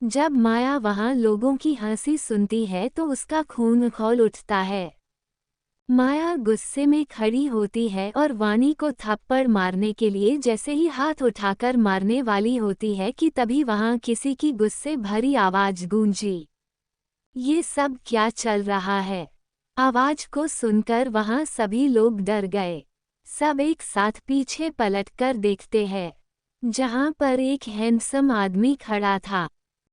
जब माया वहां लोगों की हंसी सुनती है तो उसका खून खौल उठता है। माया गुस्से में खड़ी होती है और वाणी को थप्पड़ मारने के लिए जैसे ही हाथ उठाकर मारने वाली होती है कि तभी वहां किसी की गुस्से भरी आवाज गूंजी। ये सब क्या चल रहा है? आवाज को सुनकर वहां सभी लोग डर गए। सब एक साथ पीछे पलटकर देखते हैं, जहां पर एक हैंडसम आदमी खड़ा था।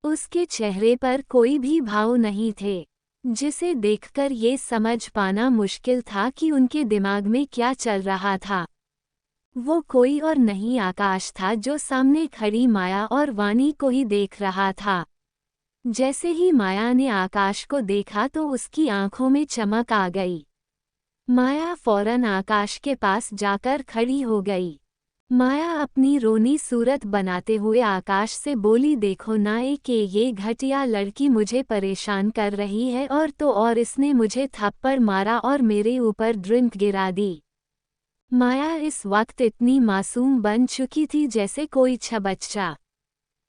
उसके चेहरे पर कोई भी भाव नहीं थे, जिसे देखकर ये समझ पाना मुश्किल था कि उनके दिमाग में क्या चल रहा था। वो कोई और नहीं आकाश था, जो सामने खड़ी माया और वानी को ही देख रहा था। जैसे ही माया ने आकाश को देखा तो उसकी आंखों में चमक आ गई। माया फौरन आकाश के पास जाकर खड़ी हो गई। माया अपनी रोनी सूरत बनाते हुए आकाश से बोली, देखो ना कि ये घटिया लड़की मुझे परेशान कर रही है, और तो और इसने मुझे थप्पड़ मारा और मेरे ऊपर ड्रिंक गिरा दी। माया इस वक्त इतनी मासूम बन चुकी थी जैसे कोई बच्चा।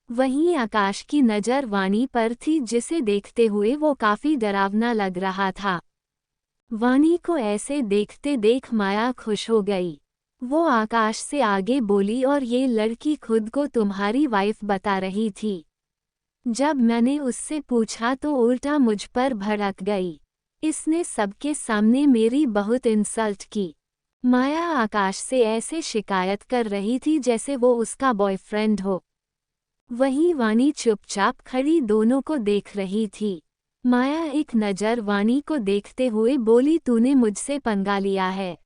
वहीं आकाश की नज़र वानी पर थी, जिसे देखते हुए वो काफी डरावना लग रहा था। वानी को ऐसे देखते देख माया खुश हो गई। वो आकाश से आगे बोली, और ये लड़की खुद को तुम्हारी वाइफ बता रही थी। जब मैंने उससे पूछा तो उल्टा मुझ पर भड़क गई। इसने सबके सामने मेरी बहुत इंसल्ट की। माया आकाश से ऐसे शिकायत कर रही थी जैसे वो उसका बॉयफ्रेंड हो। वहीं वानी चुपचाप खड़ी दोनों को देख रही थी। माया एक नज़र वानी को देखते हुए बोली, तूने मुझसे पंगा लिया है।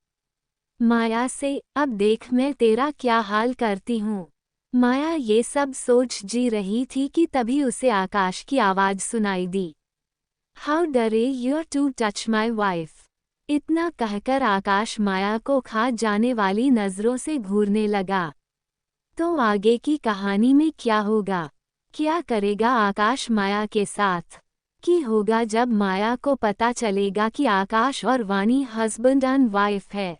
माया से, अब देख मैं तेरा क्या हाल करती हूँ। माया ये सब सोच जी रही थी कि तभी उसे आकाश की आवाज़ सुनाई दी। How dare you to touch my wife. इतना कहकर आकाश माया को खा जाने वाली नज़रों से घूरने लगा। तो आगे की कहानी में क्या होगा? क्या करेगा आकाश माया के साथ? कि होगा जब माया को पता चलेगा कि आकाश और वानी हस्बैंड एंड वाइफ है।